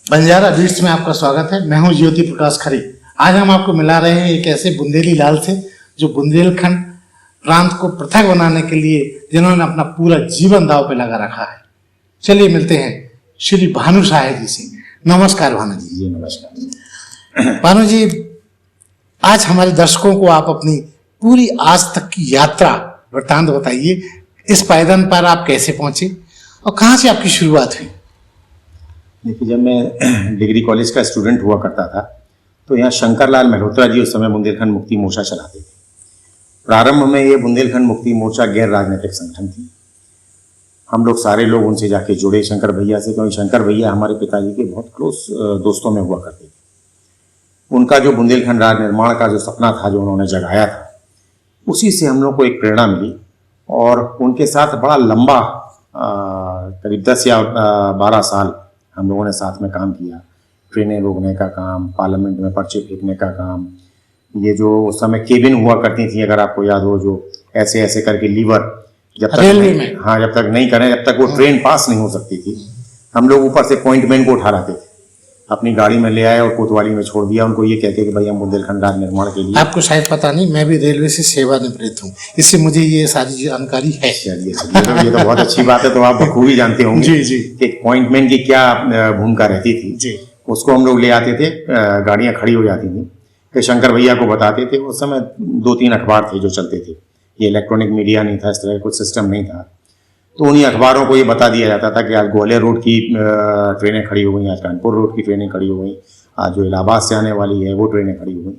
Banjara beats में आपका स्वागत है। मैं हूं ज्योति प्रकाश खरे। आज हम आपको मिला रहे हैं एक ऐसे बुंदेली लाल से जो बुंदेलखंड प्रांत को पृथक बनाने के लिए जिन्होंने अपना पूरा जीवन दांव पे लगा रखा है। चलिए मिलते हैं श्री भानु साहे जी से। नमस्कार भानु जी। जी नमस्कार। भानु जी, आज हमारे दर्शकों को आप अपनी पूरी आज तक की यात्रा वृत्तांत बताइए। इस पायदान पर आप कैसे पहुंचे और कहाँ से आपकी शुरुआत हुई? देखिए, जब मैं डिग्री कॉलेज का स्टूडेंट हुआ करता था तो यहाँ शंकरलाल मल्होत्रा जी उस समय बुंदेलखंड मुक्ति मोर्चा चलाते थे। प्रारंभ में ये बुंदेलखंड मुक्ति मोर्चा गैर राजनीतिक संगठन थी। हम लोग सारे लोग उनसे जाके जुड़े शंकर भैया से, क्योंकि शंकर भैया हमारे पिताजी के बहुत क्लोज दोस्तों में हुआ करते थे। उनका जो बुंदेलखंड राज निर्माण का जो सपना था, जो उन्होंने जगाया था, उसी से हम लोग को एक प्रेरणा मिली और उनके साथ बड़ा लंबा करीब 10 या 12 साल हम लोगों ने साथ में काम किया। ट्रेनें रोकने का काम, पार्लियामेंट में पर्चे फेंकने का काम, ये जो उस समय केबिन हुआ करती थी, अगर आपको याद हो, जो ऐसे ऐसे करके लीवर, जब तक रेलवे में, हाँ, जब तक नहीं करें, जब तक वो ट्रेन पास नहीं हो सकती थी, हम लोग ऊपर से पॉइंटमैन को उठा लाते थे, अपनी गाड़ी में ले आए और कोतवाली में छोड़ दिया, उनको ये कहते कि भाई हम बुंदेलखंड राज निर्माण के लिए। आपको शायद पता नहीं, मैं भी रेलवे से सेवानिवृत्त हूँ, इससे मुझे ये सारी जानकारी है। ये तो बहुत अच्छी बात है। तो आप बखूबी जानते होंगे जी जी कि पॉइंटमैन की क्या भूमिका रहती थी जी। उसको हम लोग ले आते थे, गाड़ियां खड़ी हो जाती थी, फिर शंकर भैया को बताते थे। उस समय 2-3 अखबार थे जो चलते थे, ये इलेक्ट्रॉनिक मीडिया नहीं था, इस तरह कुछ सिस्टम नहीं था। तो उन्हीं अखबारों को ये बता दिया जाता था कि आज ग्वालियर रोड की ट्रेनें खड़ी हो गई, आज कानपुर रोड की ट्रेनें खड़ी हो गई, आज जो इलाहाबाद से आने वाली है वो ट्रेनें खड़ी हो गई।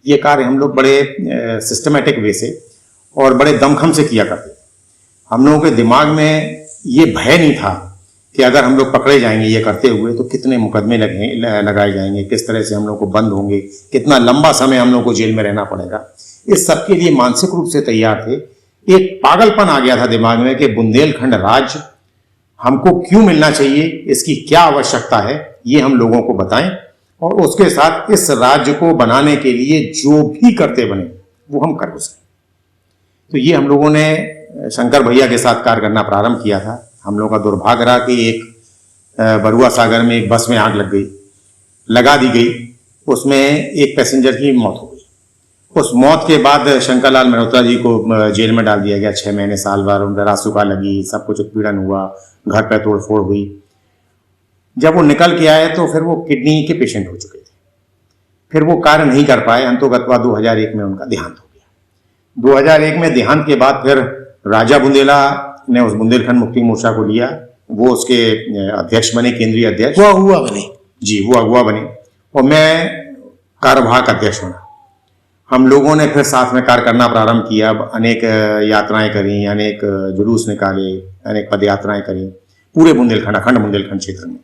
ये कार्य हम लोग बड़े सिस्टमेटिक वे से और बड़े दमखम से किया करते थे। हम लोगों के दिमाग में ये भय नहीं था कि अगर हम लोग पकड़े जाएंगे ये करते हुए तो कितने मुकदमे लगाए जाएंगे, किस तरह से हम लोग को बंद होंगे, कितना लंबा समय हम लोग को जेल में रहना पड़ेगा। इस सब के लिए मानसिक रूप से तैयार थे। एक पागलपन आ गया था दिमाग में कि बुंदेलखंड राज हमको क्यों मिलना चाहिए, इसकी क्या आवश्यकता है, ये हम लोगों को बताएं और उसके साथ इस राज्य को बनाने के लिए जो भी करते बने वो हम कर सकें। तो ये हम लोगों ने शंकर भैया के साथ कार्य करना प्रारंभ किया था। हम लोगों का दुर्भाग्य रहा कि एक बरुआ सागर में एक बस में आग लगा दी गई, उसमें एक पैसेंजर की मौत हो गई। उस मौत के बाद शंकरलाल मल्होत्रा जी को जेल में डाल दिया गया 6 महीने, साल भर उनका रासुका लगी, सब कुछ उत्पीड़न हुआ, घर पर तोड़फोड़ हुई। जब वो निकल के आए तो फिर वो किडनी के पेशेंट हो चुके थे, फिर वो कार्य नहीं कर पाए। अंतोगत्वा 2001 में उनका देहांत हो गया। 2001 में देहांत के बाद फिर राजा बुंदेला ने उस बुंदेलखंड मुक्ति मोर्चा को लिया, वो उसके अध्यक्ष बने, केंद्रीय अध्यक्ष। वो अगुआ बने जी, वो अगुआ बने और मैं कार्यवाहक अध्यक्ष बना। हम लोगों ने फिर साथ में कार्य करना प्रारंभ किया। अनेक यात्राएं करी, अनेक जुलूस निकाले, अनेक पद यात्राएं करी पूरे बुंदेलखंड, अखंड बुंदेलखंड क्षेत्र में।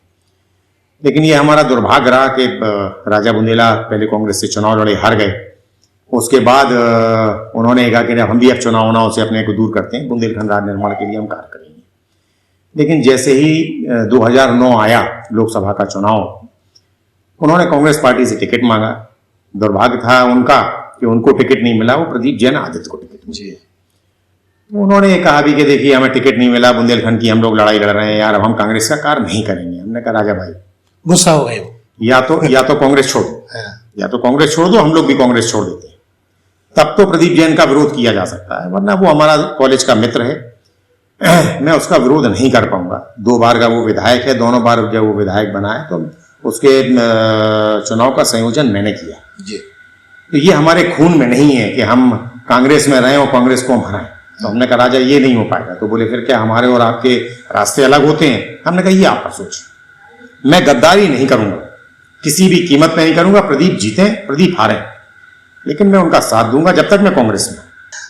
लेकिन ये हमारा दुर्भाग्य रहा कि राजा बुंदेला पहले कांग्रेस से चुनाव लड़े, हार गए। उसके बाद उन्होंने कहा कि हम भी अब चुनाव से अपने को दूर करते हैं, बुंदेलखंड राज निर्माण के लिए हम कार्य करेंगे। लेकिन जैसे ही 2009 आया लोकसभा का चुनाव, उन्होंने कांग्रेस पार्टी से टिकट मांगा। दुर्भाग्य था उनका कि उनको टिकट नहीं मिला, वो प्रदीप जैन आदित्य को टिकट मिला। उन्होंने कहा भी कि देखिए हमें टिकट नहीं मिला, बुंदेलखंड की हम लोग लड़ाई लड़ रहे हैं यार, अब हम कांग्रेस का कार्य नहीं करेंगे। हमने कहा राजा भाई गुस्सा हो गए, या तो कांग्रेस छोड़ दो, या तो कांग्रेस छोड़ दो, हम लोग भी कांग्रेस छोड़ देते हैं, तब तो प्रदीप जैन का विरोध किया जा सकता है, वरना वो हमारा कॉलेज का मित्र है, मैं उसका विरोध नहीं कर पाऊंगा। 2 बार का वो विधायक है, दोनों बार जब वो विधायक बना है तो उसके चुनाव का संयोजन मैंने किया जी। तो ये हमारे खून में नहीं है कि हम कांग्रेस में रहें और कांग्रेस को हम हराएं। तो हमने कहा राजा ये नहीं हो पाएगा। तो बोले फिर क्या हमारे और आपके रास्ते अलग होते हैं? हमने कहा ये आपका सोच, मैं गद्दारी नहीं करूंगा, किसी भी कीमत पे नहीं करूंगा। प्रदीप जीते, प्रदीप हारे, लेकिन मैं उनका साथ दूंगा जब तक मैं कांग्रेस में।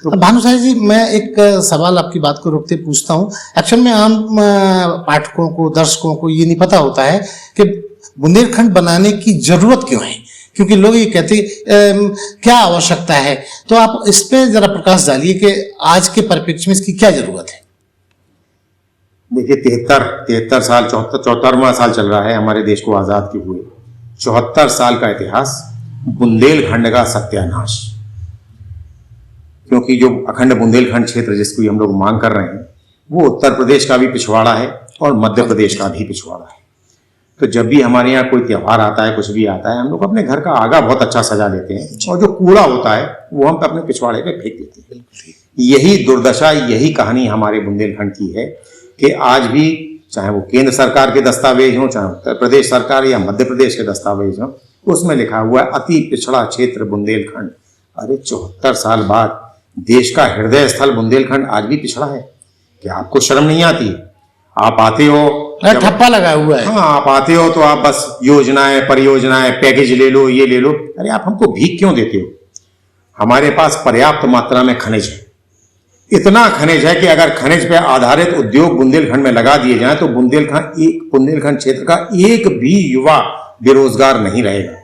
तो भानु साहे जी, मैं एक सवाल आपकी बात को रोकते पूछता हूँ। एक्चुअल में आम पाठकों को, दर्शकों को ये नहीं पता होता है कि बुंदेलखंड बनाने की जरूरत क्यों है, क्योंकि लोग ये कहते क्या आवश्यकता है। तो आप इस पे जरा प्रकाश डालिए कि आज के परिप्रेक्ष्य में इसकी क्या जरूरत है। देखिए, 73 साल, 74वां साल चल रहा है हमारे देश को आजाद के हुए। 74 साल का इतिहास, बुंदेलखंड का सत्यानाश। क्योंकि जो अखंड बुंदेलखंड क्षेत्र जिसको हम लोग मांग कर रहे हैं, वो उत्तर प्रदेश का भी पिछवाड़ा है और मध्य प्रदेश का भी पिछवाड़ा है। तो जब भी हमारे यहाँ कोई त्योहार आता है, कुछ भी आता है, हम लोग अपने घर का आगा बहुत अच्छा सजा लेते हैं और जो कूड़ा होता है वो हम अपने पिछवाड़े पे फेंक देते हैं। यही दुर्दशा, यही कहानी हमारे बुंदेलखंड की है कि आज भी चाहे वो केंद्र सरकार के दस्तावेज हों, चाहे उत्तर प्रदेश सरकार या मध्य प्रदेश के दस्तावेज हों, उसमें लिखा हुआ है अति पिछड़ा क्षेत्र बुंदेलखंड। अरे 74 साल बाद देश का हृदय स्थल बुंदेलखंड आज भी पिछड़ा है। क्या आपको शर्म नहीं आती? आप आते हो, ठप्पा लगा हुआ है। हाँ, आप आते हो तो आप बस योजनाएं, परियोजनाएं, पैकेज ले लो, ये ले लो। अरे आप हमको भीख क्यों देते हो? हमारे पास पर्याप्त मात्रा में खनिज है। इतना खनिज है कि अगर खनिज पे आधारित उद्योग बुंदेलखंड में लगा दिए जाएं तो बुंदेलखंड क्षेत्र का एक भी युवा बेरोजगार नहीं रहेगा।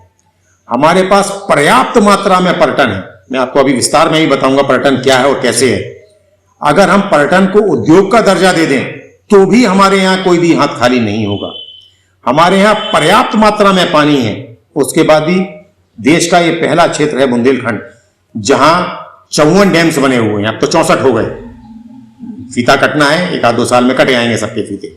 हमारे पास पर्याप्त मात्रा में पर्यटन है। मैं आपको अभी विस्तार में ही बताऊंगा पर्यटन क्या है और कैसे है। अगर हम पर्यटन को उद्योग का दर्जा दे दें तो भी हमारे यहाँ कोई भी हाथ खाली नहीं होगा। हमारे यहाँ पर्याप्त मात्रा में पानी है। उसके बाद भी देश का ये पहला क्षेत्र है बुंदेलखंड जहां 54 डैम्स बने हुए हैं। अब तो 64 हो गए। फीता कटना है, 1-2 साल में कट जाएंगे सबके फीते।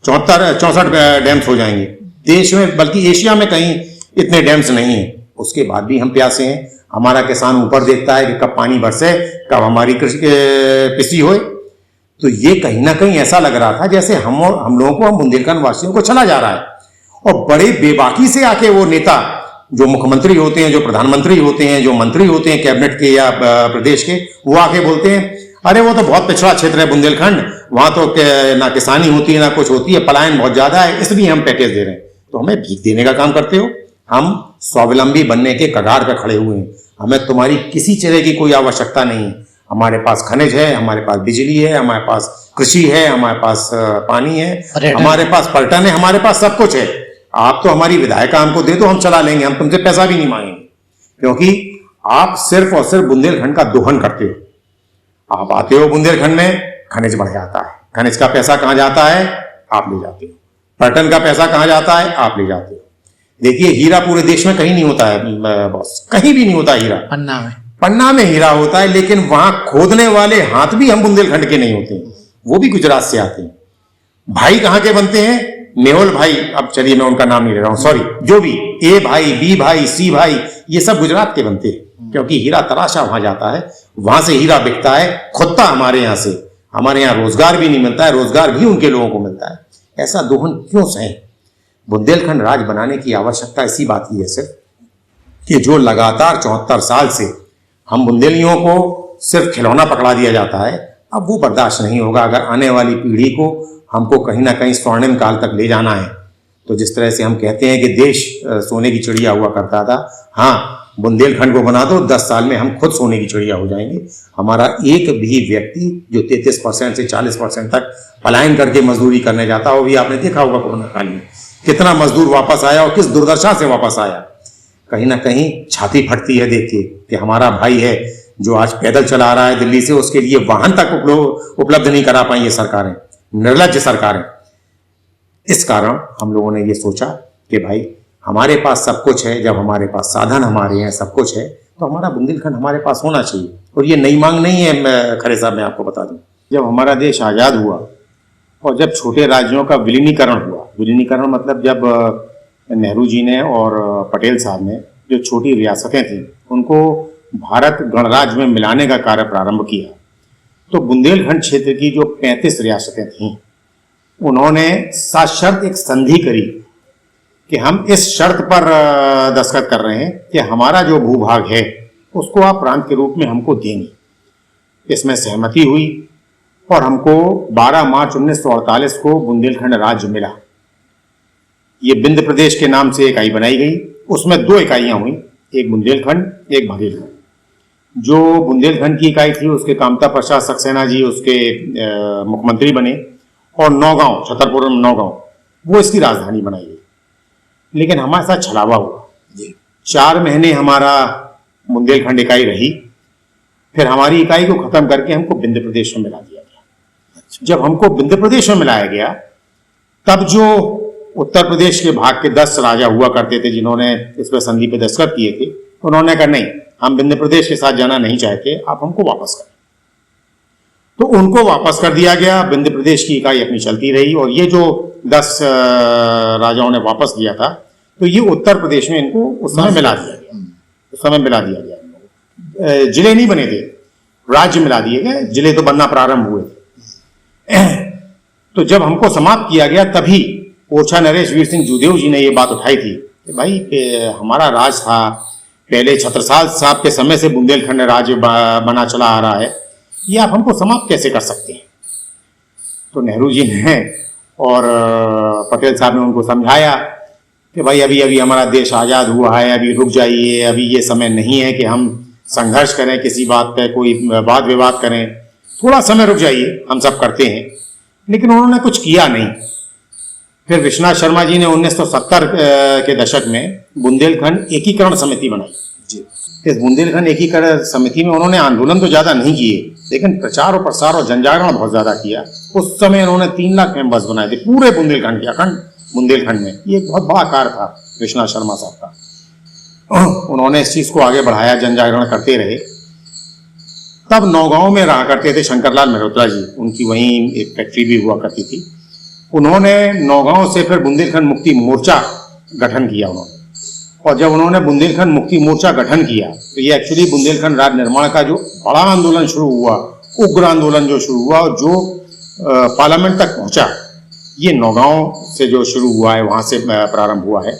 64 डैम्स हो जाएंगे देश में, बल्कि एशिया में कहीं इतने डैम्स नहीं है। उसके बाद भी हम प्यासे हैं। हमारा किसान ऊपर देखता है कि कब पानी बरसे, कब हमारी कृषि होए। तो ये कहीं ना कहीं ऐसा लग रहा था जैसे हम लोगों को, हम बुंदेलखंड वासियों को चला जा रहा है। और बड़े बेबाकी से आके वो नेता जो मुख्यमंत्री होते हैं, जो प्रधानमंत्री होते हैं, जो मंत्री होते हैं कैबिनेट के या प्रदेश के, वो आके बोलते हैं अरे वो तो बहुत पिछड़ा क्षेत्र है बुंदेलखंड, वहां तो ना किसानी होती है ना कुछ होती है, पलायन बहुत ज्यादा है, इसलिए हम पैकेज दे रहे हैं। तो हमें भीख देने का काम करते हो। हम स्वावलंबी बनने के कगार पर खड़े हुए हैं। हमें तुम्हारी किसी तरह की कोई आवश्यकता नहीं है। हमारे पास खनिज है, हमारे पास बिजली है, हमारे पास कृषि है, हमारे पास पानी है, हमारे पास पर्यटन है, हमारे पास सब कुछ है। आप तो हमारी विधायिका हमको दे दो, हम चला लेंगे, हम तुमसे पैसा भी नहीं मांगेंगे, क्योंकि आप सिर्फ और सिर्फ बुंदेलखंड का दोहन करते हो। आप आते हो बुंदेलखंड में, खनिज बढ़ जाता है। खनिज का पैसा कहां जाता है? आप ले जाते हो। पर्यटन का पैसा कहां जाता है? आप ले जाते हो। देखिए, हीरा पूरे देश में कहीं नहीं होता है बॉस, कहीं भी नहीं होता हीरा। पन्ना में हीरा होता है, लेकिन वहां खोदने वाले हाथ भी हम बुंदेलखंड के नहीं होते, वो भी गुजरात से आते हैं। भाई कहां के बनते हैं? मेहुल भाई, अब चलिए मैं उनका नाम नहीं ले रहा हूं, सॉरी, जो भी, ए भाई, बी भाई, सी भाई, ये सब गुजरात के बनते हैं, क्योंकि हीरा तराशा वहां जाता है, वहां से हीरा बिकता है, खुदता हमारे यहां से। हमारे यहां रोजगार भी नहीं मिलता है, रोजगार भी उनके लोगों को मिलता है। ऐसा दोहन क्यों सहे? बुंदेलखंड राज बनाने की आवश्यकता इसी बात की है सिर्फ कि जो लगातार 74 साल से हम बुंदेलियों को सिर्फ खिलौना पकड़ा दिया जाता है, अब वो बर्दाश्त नहीं होगा। अगर आने वाली पीढ़ी को हमको कहीं ना कहीं स्वर्णिम काल तक ले जाना है, तो जिस तरह से हम कहते हैं कि देश सोने की चिड़िया हुआ करता था, हाँ, बुंदेलखंड को बना दो, 10 साल में हम खुद सोने की चिड़िया हो जाएंगे। हमारा एक भी व्यक्ति जो 33% से 40% तक पलायन करके मजदूरी करने जाता हो, भी आपने देखा होगा कोरोना काल में कितना मजदूर वापस आया और किस दुर्दशा से वापस आया। कहीं ना कहीं छाती फटती है देख के कि हमारा भाई है जो आज पैदल चला रहा है दिल्ली से, उसके लिए वाहन तक उपलब्ध नहीं करा पाई ये सरकारें, निर्लज्ज सरकारें। इस कारण हम लोगों ने ये सोचा कि भाई हमारे पास सब कुछ है, जब हमारे पास साधन हमारे हैं, सब कुछ है, तो हमारा बुंदेलखंड हमारे पास होना चाहिए। और ये नई मांग नहीं है खरे साहब, मैं आपको बता दूं, जब हमारा देश आज़ाद हुआ और जब छोटे राज्यों का विलीनीकरण हुआ, विलीनीकरण मतलब जब नेहरू जी ने और पटेल साहब ने जो छोटी रियासतें थीं उनको भारत गणराज्य में मिलाने का कार्य प्रारंभ किया, तो बुंदेलखंड क्षेत्र की जो 35 रियासतें थीं, उन्होंने साशर्त एक संधि करी कि हम इस शर्त पर दस्तखत कर रहे हैं कि हमारा जो भूभाग है उसको आप प्रांत के रूप में हमको देंगे। इसमें सहमति हुई और हमको 12 मार्च 1948 को बुंदेलखंड राज्य मिला। ये बिंद प्रदेश के नाम से इकाई बनाई गई, उसमें 2 इकाइयां हुई, एक बुंदेलखंड, एक बघेलखंड। जो बुंदेलखंड की इकाई थी उसके कामता प्रसाद सक्सेना जी उसके मुख्यमंत्री बने, और नौगांव, छतरपुर में नौगांव, वो इसकी राजधानी बनाई गई। लेकिन हमारे साथ छलावा हुआ। 4 महीने हमारा बुंदेलखंड इकाई रही, फिर हमारी इकाई को खत्म करके हमको बिंद प्रदेश में मिला दिया गया। जब हमको बिंद प्रदेश में मिलाया गया, तब जो उत्तर प्रदेश के भाग के 10 राजा हुआ करते थे जिन्होंने इस पर संधि पे दस्तखत किए थे, उन्होंने कहा नहीं, हम बिंद प्रदेश के साथ जाना नहीं चाहते, आप हमको वापस करें। तो उनको वापस कर दिया गया। बिंद प्रदेश की इकाई अपनी चलती रही, और ये जो 10 राजाओं ने वापस दिया था, तो ये उत्तर प्रदेश में इनको उस समय मिला दिया गया। उस समय मिला दिया गया। जिले नहीं बने थे, राज्य मिला दिए गए, जिले तो बनना प्रारंभ हुए थे। तो जब हमको समाप्त किया गया तभी ओछा नरेश वीर सिंह जूदेव जी ने ये बात उठाई थी कि भाई हमारा राज था, पहले छत्रसाल साहब के समय से बुंदेलखंड राज्य बना चला आ रहा है, ये आप हमको समाप्त कैसे कर सकते हैं। तो नेहरू जी ने और पटेल साहब ने उनको समझाया कि भाई अभी अभी हमारा देश आज़ाद हुआ है, अभी रुक जाइए, अभी ये समय नहीं है कि हम संघर्ष करें, किसी बात पे कोई वाद विवाद करें, थोड़ा समय रुक जाइए, हम सब करते हैं। लेकिन उन्होंने कुछ किया नहीं। फिर विश्वनाथ शर्मा जी ने 1970 के दशक में बुंदेलखंड एकीकरण समिति बनाई जी। इस बुंदेलखंड एकीकरण समिति में उन्होंने आंदोलन तो ज़्यादा नहीं किए, लेकिन प्रचार और प्रसार और जनजागरण बहुत ज़्यादा किया। उस समय उन्होंने 3 लाख मेंबर्स बनाए थे पूरे बुंदेलखंड के, अखंड बुंदेलखंड में। ये एक बहुत बड़ा कार्य था विश्वनाथ शर्मा साहब का। उन्होंने इस चीज़ को आगे बढ़ाया, जनजागरण करते रहे। तब नौगांव में रहा करते थे शंकरलाल मेहरोत्रा जी, उनकी वहीं एक फैक्ट्री भी हुआ करती थी। उन्होंने नौगांव से फिर बुंदेलखंड मुक्ति मोर्चा गठन किया उन्होंने। और जब उन्होंने बुंदेलखंड मुक्ति मोर्चा गठन किया तो ये एक्चुअली बुंदेलखंड राज्य निर्माण का जो बड़ा आंदोलन शुरू हुआ, उग्र आंदोलन जो शुरू हुआ और जो पार्लियामेंट तक पहुंचा, ये नौगांव से जो शुरू हुआ है, वहाँ से प्रारंभ हुआ है।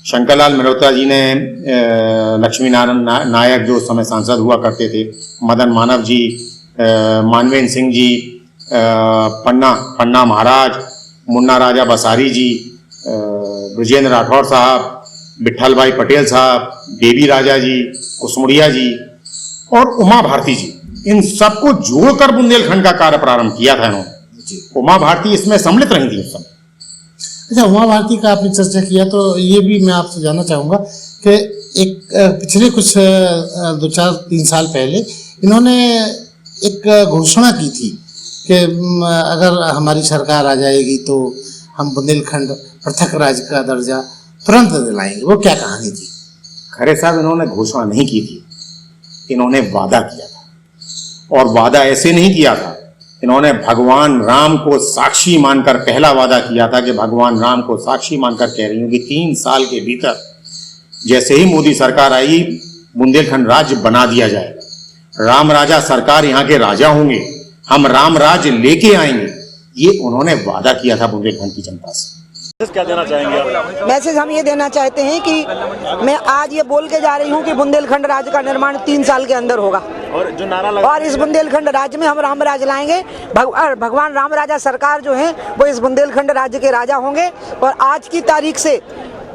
शंकरलाल मेहरोत्रा जी ने लक्ष्मी नारायण नायक जो उस समय सांसद हुआ करते थे, मदन मानव जी, मानवेंद्र सिंह जी, पन्ना महाराज, मुन्ना राजा बसारी जी, ब्रजेंद्र राठौर साहब, विट्ठल भाई पटेल साहब, देवी राजा जी, कुसमुड़िया जी और उमा भारती जी, इन सबको जोड़कर बुंदेलखंड का कार्य प्रारंभ किया था इन्होंने। उमा भारती इसमें सम्मिलित रही थी उस समय। अच्छा, उमा भारती का आपने चर्चा किया तो ये भी मैं आपसे जानना चाहूँगा कि एक पिछले कुछ 2-4-3 साल पहले इन्होंने एक घोषणा की थी कि अगर हमारी सरकार आ जाएगी तो हम बुंदेलखंड पृथक राज्य का दर्जा तुरंत दिलाएंगे। वो क्या कहानी थी? खरे साहब, इन्होंने घोषणा नहीं की थी, इन्होंने वादा किया था। और वादा ऐसे नहीं किया था, इन्होंने भगवान राम को साक्षी मानकर पहला वादा किया था कि भगवान राम को साक्षी मानकर कह रही हूँ कि 3 साल के भीतर जैसे ही मोदी सरकार आई, बुंदेलखंड राज्य बना दिया जाएगा। राम राजा सरकार यहाँ के राजा होंगे, हम राम राज्य लेके आएंगे। ये उन्होंने वादा किया था बुंदेलखंड की जनता से। क्या देना चाहेंगे आप? मैसेज हम ये देना चाहते हैं कि मैं आज ये बोल के जा रही हूँ कि बुंदेलखंड राज्य का निर्माण 3 साल के अंदर होगा और जो नारा लगा और इस बुंदेलखंड राज्य में हम राम राज लाएंगे। भगवान राम राजा सरकार जो है वो इस बुंदेलखंड राज्य के राजा होंगे और आज की तारीख से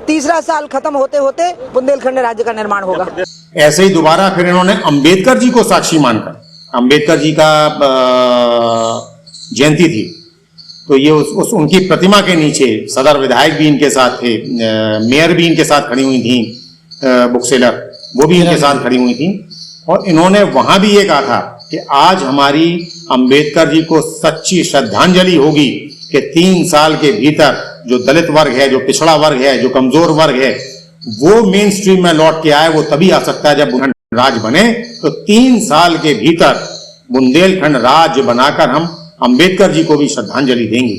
3रा साल खत्म होते होते बुंदेलखंड राज्य का निर्माण होगा। ऐसे ही दोबारा फिर इन्होंने अंबेडकर जी को साक्षी मानकर, अंबेडकर जी का जयंती थी तो ये उस उनकी प्रतिमा के नीचे सदर विधायक भी इनके साथ थे, मेयर भी इनके साथ खड़ी हुई थी, बुक सेलर वो भी इनके साथ खड़ी हुई थी। और इन्होंने वहां भी ये कहा था कि आज हमारी अंबेडकर जी को सच्ची श्रद्धांजलि होगी कि 3 साल के भीतर जो दलित वर्ग है, जो पिछड़ा वर्ग है, जो कमजोर वर्ग है, वो मेन स्ट्रीम में लौट के आए। वो तभी आ सकता है जब बुंदेलखंड राज बने। तो 3 साल के भीतर बुंदेलखंड राज्य बनाकर हम अंबेडकर जी को भी श्रद्धांजलि देंगे।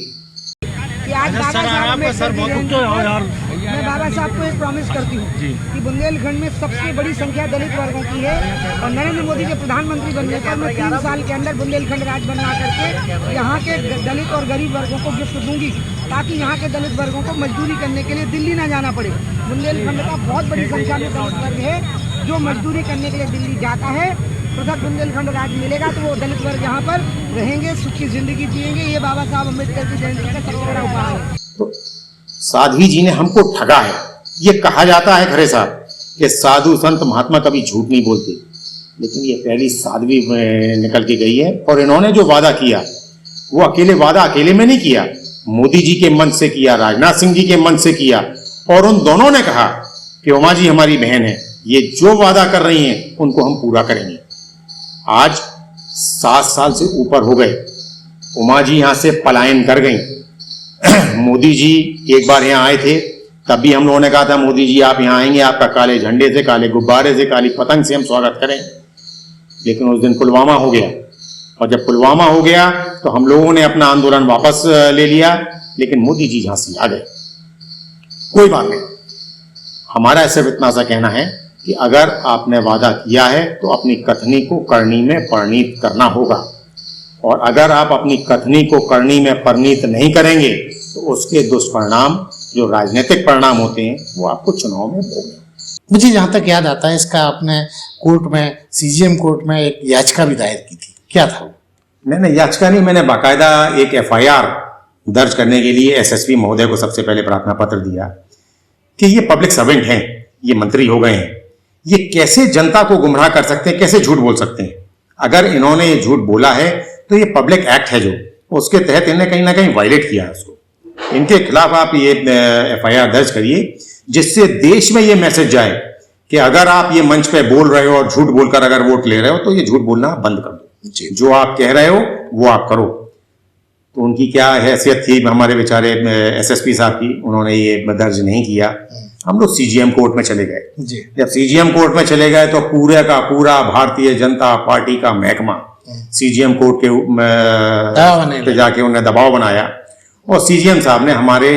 आज बाबा साहब मैं बाबा साहब को एक प्रॉमिस करती हूँ कि बुंदेलखंड में सबसे बड़ी संख्या दलित वर्गों की है और नरेंद्र मोदी के प्रधानमंत्री बनने पर मैं 3 साल के अंदर बुंदेलखंड राज बनवा करके यहाँ के दलित और गरीब वर्गों को गिफ्ट दूंगी ताकि यहाँ के दलित वर्गों को मजदूरी करने के लिए दिल्ली ना जाना पड़े। बुंदेलखंड का बहुत बड़ी संख्या में दलित वर्ग है जो मजदूरी करने के लिए दिल्ली जाता है। पृथक बुंदेलखंड राज मिलेगा तो वो दलित वर्ग यहाँ पर रहेंगे, सुखी जिंदगी जिएंगे। ये बाबा साहब अम्बेडकर की जयंती का सबसे बड़ा उपहार है। तो साध्वी जी ने हमको ठगा है। ये कहा जाता है खरे साहब कि साधु संत महात्मा कभी झूठ नहीं बोलते, लेकिन ये पहली साध्वी निकल के गई है। और इन्होंने जो वादा किया वो वादा अकेले में नहीं किया, मोदी जी के मन से किया, राजनाथ सिंह जी के मन से किया। और उन दोनों ने कहा कि उमा जी हमारी बहन है, ये जो वादा कर रही हैं उनको हम पूरा करेंगे। आज 7 साल से ऊपर हो गए, उमा जी यहाँ से पलायन कर गई। मोदी जी एक बार यहाँ आए थे, तब भी हम लोगों ने कहा था मोदी जी आप यहाँ आएंगे, आपका काले झंडे से, काले गुब्बारे से, काली पतंग से हम स्वागत करें। लेकिन उस दिन पुलवामा हो गया और जब पुलवामा हो गया तो हम लोगों ने अपना आंदोलन वापस ले लिया लेकिन मोदी जी झांसी आ गए। कोई बात नहीं, हमारा सिर्फ इतना सा कहना है कि अगर आपने वादा किया है तो अपनी कथनी को करनी में परिणीत करना होगा, और अगर आप अपनी कथनी को करनी में परिणीत नहीं करेंगे तो उसके दुष्परिणाम जो राजनीतिक परिणाम होते हैं वो आपको चुनाव में भोगने। मुझे जहां तक याद आता है, इसका आपने कोर्ट में, सीजीएम कोर्ट में एक याचिका भी दायर की थी, क्या था वो? मैंने याचिका नहीं, मैंने बाकायदा एक एफआईआर दर्ज करने के लिए एसएसपी महोदय को सबसे पहले प्रार्थना पत्र दिया कि ये पब्लिक सर्वेंट हैं, ये मंत्री हो गए हैं, ये कैसे जनता को गुमराह कर सकते हैं, कैसे झूठ बोल सकते हैं। अगर इन्होंने ये झूठ बोला है तो ये पब्लिक एक्ट है जो उसके तहत इन्हें कहीं ना कहीं वायलेट किया है उसको। इनके खिलाफ आप ये एफआईआर दर्ज करिए, जिससे देश में ये मैसेज जाए कि अगर आप ये मंच पे बोल रहे हो और झूठ बोलकर अगर वोट ले रहे हो तो ये झूठ बोलना बंद कर दो, जो आप कह रहे हो वो आप करो। तो उनकी क्या हैसियत थी हमारे बेचारे एसएसपी साहब की, उन्होंने ये दर्ज नहीं किया। हम लोग सीजीएम कोर्ट में चले गए। जब सीजीएम कोर्ट में चले गए तो पूरे का पूरा भारतीय जनता पार्टी का महकमा सीजीएम कोर्ट के जाके उन्हें दबाव बनाया, और सीजीएम साहब ने हमारे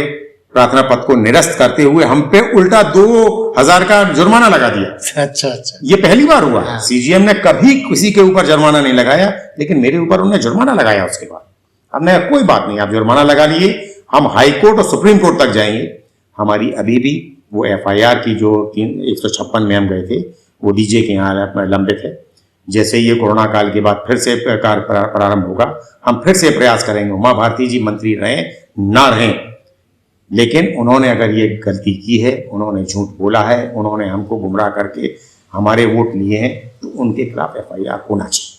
प्रार्थना पत्र को निरस्त करते हुए हम पे उल्टा 2000 का जुर्माना लगा दिया। अच्छा। ये पहली बार हुआ। सीजीएम ने कभी किसी के ऊपर जुर्माना नहीं लगाया, लेकिन मेरे ऊपर उन्होंने जुर्माना लगाया। उसके बाद हमने कोई बात नहीं, आप जुर्माना लगा लिए, हम हाई कोर्ट और सुप्रीम कोर्ट तक जाएंगे। हमारी अभी भी वो एफआईआर की जो 156 में हम गए थे वो डीजे के यहाँ लंबित है। जैसे ये कोरोना काल के बाद फिर से कार्य प्रारंभ होगा, हम फिर से प्रयास करेंगे। उमा भारती जी मंत्री रहें ना रहें, लेकिन उन्होंने अगर ये गलती की है, उन्होंने झूठ बोला है, उन्होंने हमको गुमराह करके हमारे वोट लिए हैं, तो उनके खिलाफ एफआईआर होना चाहिए।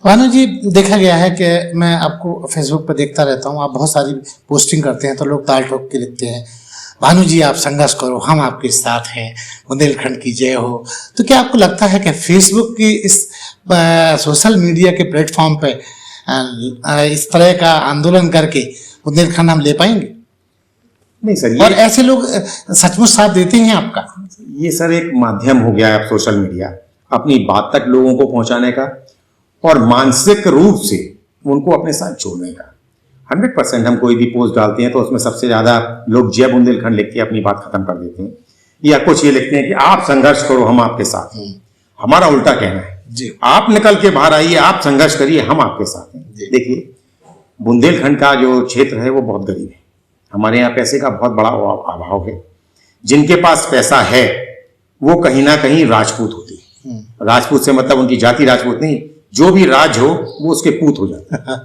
भानु जी, देखा गया है कि मैं आपको फेसबुक पर देखता रहता हूँ, आप बहुत सारी पोस्टिंग करते हैं तो लोग ताल ठोक के लिखते हैं, भानु जी आप संघर्ष करो, हम आपके साथ हैं, बुंदेलखंड की जय हो। तो क्या आपको लगता है कि फेसबुक की इस सोशल मीडिया के प्लेटफॉर्म पे इस तरह का आंदोलन करके बुंदेलखंड हम ले पाएंगे? नहीं सर, और ऐसे लोग सचमुच साथ देते हैं आपका? ये सर एक माध्यम हो गया है अब सोशल मीडिया अपनी बात तक लोगों को पहुंचाने का और मानसिक रूप से उनको अपने साथ जोड़ने का। 100% हम कोई भी पोस्ट डालते हैं तो उसमें सबसे ज्यादा लोग जय बुंदेलखंड लिख के अपनी बात खत्म कर देते हैं, या कुछ ये लिखते हैं कि आप संघर्ष करो, हम आपके साथ हैं। हमारा उल्टा कहना है जी, आप निकल के बाहर आइए, आप संघर्ष करिए, हम आपके साथ हैं। देखिए, बुंदेलखंड का जो क्षेत्र है वो बहुत गरीब है, हमारे यहाँ पैसे का बहुत बड़ा अभाव है। जिनके पास पैसा है वो कहीं ना कहीं राजपूत होते हैं। राजपूत से मतलब उनकी जाति राजपूत नहीं, जो भी राज हो वो उसके पूत हो जाते हैं।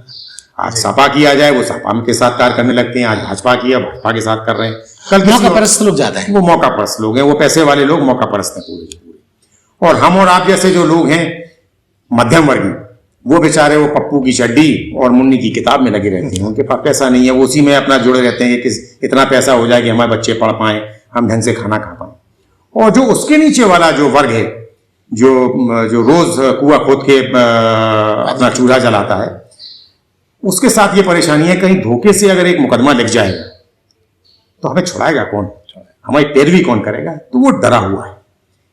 आज सपा किया जाए वो सपा के साथ कार्य करने लगते हैं, आज भाजपा किया भाजपा के साथ कर रहे हैं। कल मौका परस्त लोग ज्यादा हैं, वो मौका परस्त लोग हैं, वो पैसे वाले लोग मौका परस्त हैं पूरे के पूरे। और हम और आप जैसे जो लोग हैं मध्यम वर्गीय, वो बेचारे वो पप्पू की चड्डी और मुन्नी की किताब में लगे रहते हैं। उनके पास पैसा नहीं है, वो उसी में अपना जुड़े रहते हैं कि इतना पैसा हो जाए कि हमारे बच्चे पढ़ पाएं, हम ढंग से खाना खा पाएं। और जो उसके नीचे वाला जो वर्ग है, जो रोज कुआं खोद के अपना चूल्हा जलाता है, उसके साथ ये परेशानी है, कहीं धोखे से अगर एक मुकदमा लिख जाएगा तो हमें छुड़ाएगा कौन, हमारी पैरवी कौन करेगा? तो वो डरा हुआ है।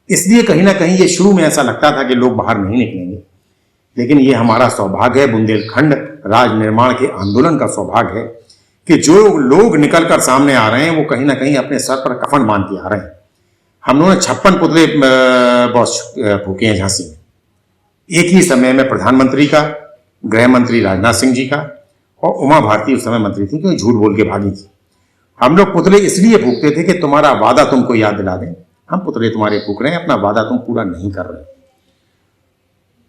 इसलिए कहीं ना कहीं ये शुरू में ऐसा लगता था कि लोग बाहर नहीं निकलेंगे, लेकिन ये हमारा सौभाग्य है, बुंदेलखंड राज निर्माण के आंदोलन का सौभाग्य है कि जो लोग निकलकर सामने आ रहे हैं वो कहीं ना कहीं अपने सर पर कफन बांध के आ रहे हैं। हम लोगों ने 56 पुतले बॉस फूके हैं झांसी में, एक ही समय में प्रधानमंत्री का, गृह मंत्री राजनाथ सिंह जी का, और उमा भारती उस समय मंत्री थी क्योंकि झूठ बोल के भागी थी। हम लोग पुतले इसलिए फूकते थे कि तुम्हारा वादा तुमको याद दिला दें। हम पुतले तुम्हारे फूक रहे हैं, अपना वादा तुम पूरा नहीं कर रहे।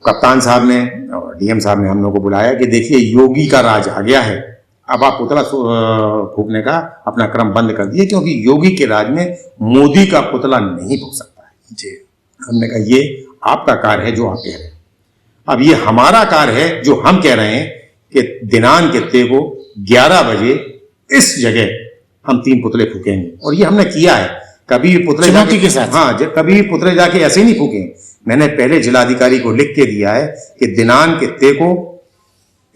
कप्तान साहब ने और डीएम साहब ने हम लोग को बुलाया कि देखिए योगी का राज आ गया है, अब आप पुतला फूकने का अपना क्रम बंद कर दिए, क्योंकि योगी के राज में मोदी का पुतला नहीं फूक सकता है जी। हमने कहा ये आपका कार्य है जो आप कह रहे हैं, अब ये हमारा कार्य है जो हम कह रहे हैं कि दिनांक कितने को 11 बजे इस जगह हम 3 पुतले फूकेंगे। और ये हमने किया है, कभी भी पुतले जाके के साथ, हाँ, कभी भी पुतले जाके ऐसे ही नहीं फूके। मैंने पहले जिलाधिकारी को लिख के दिया है कि दिनांक कितने को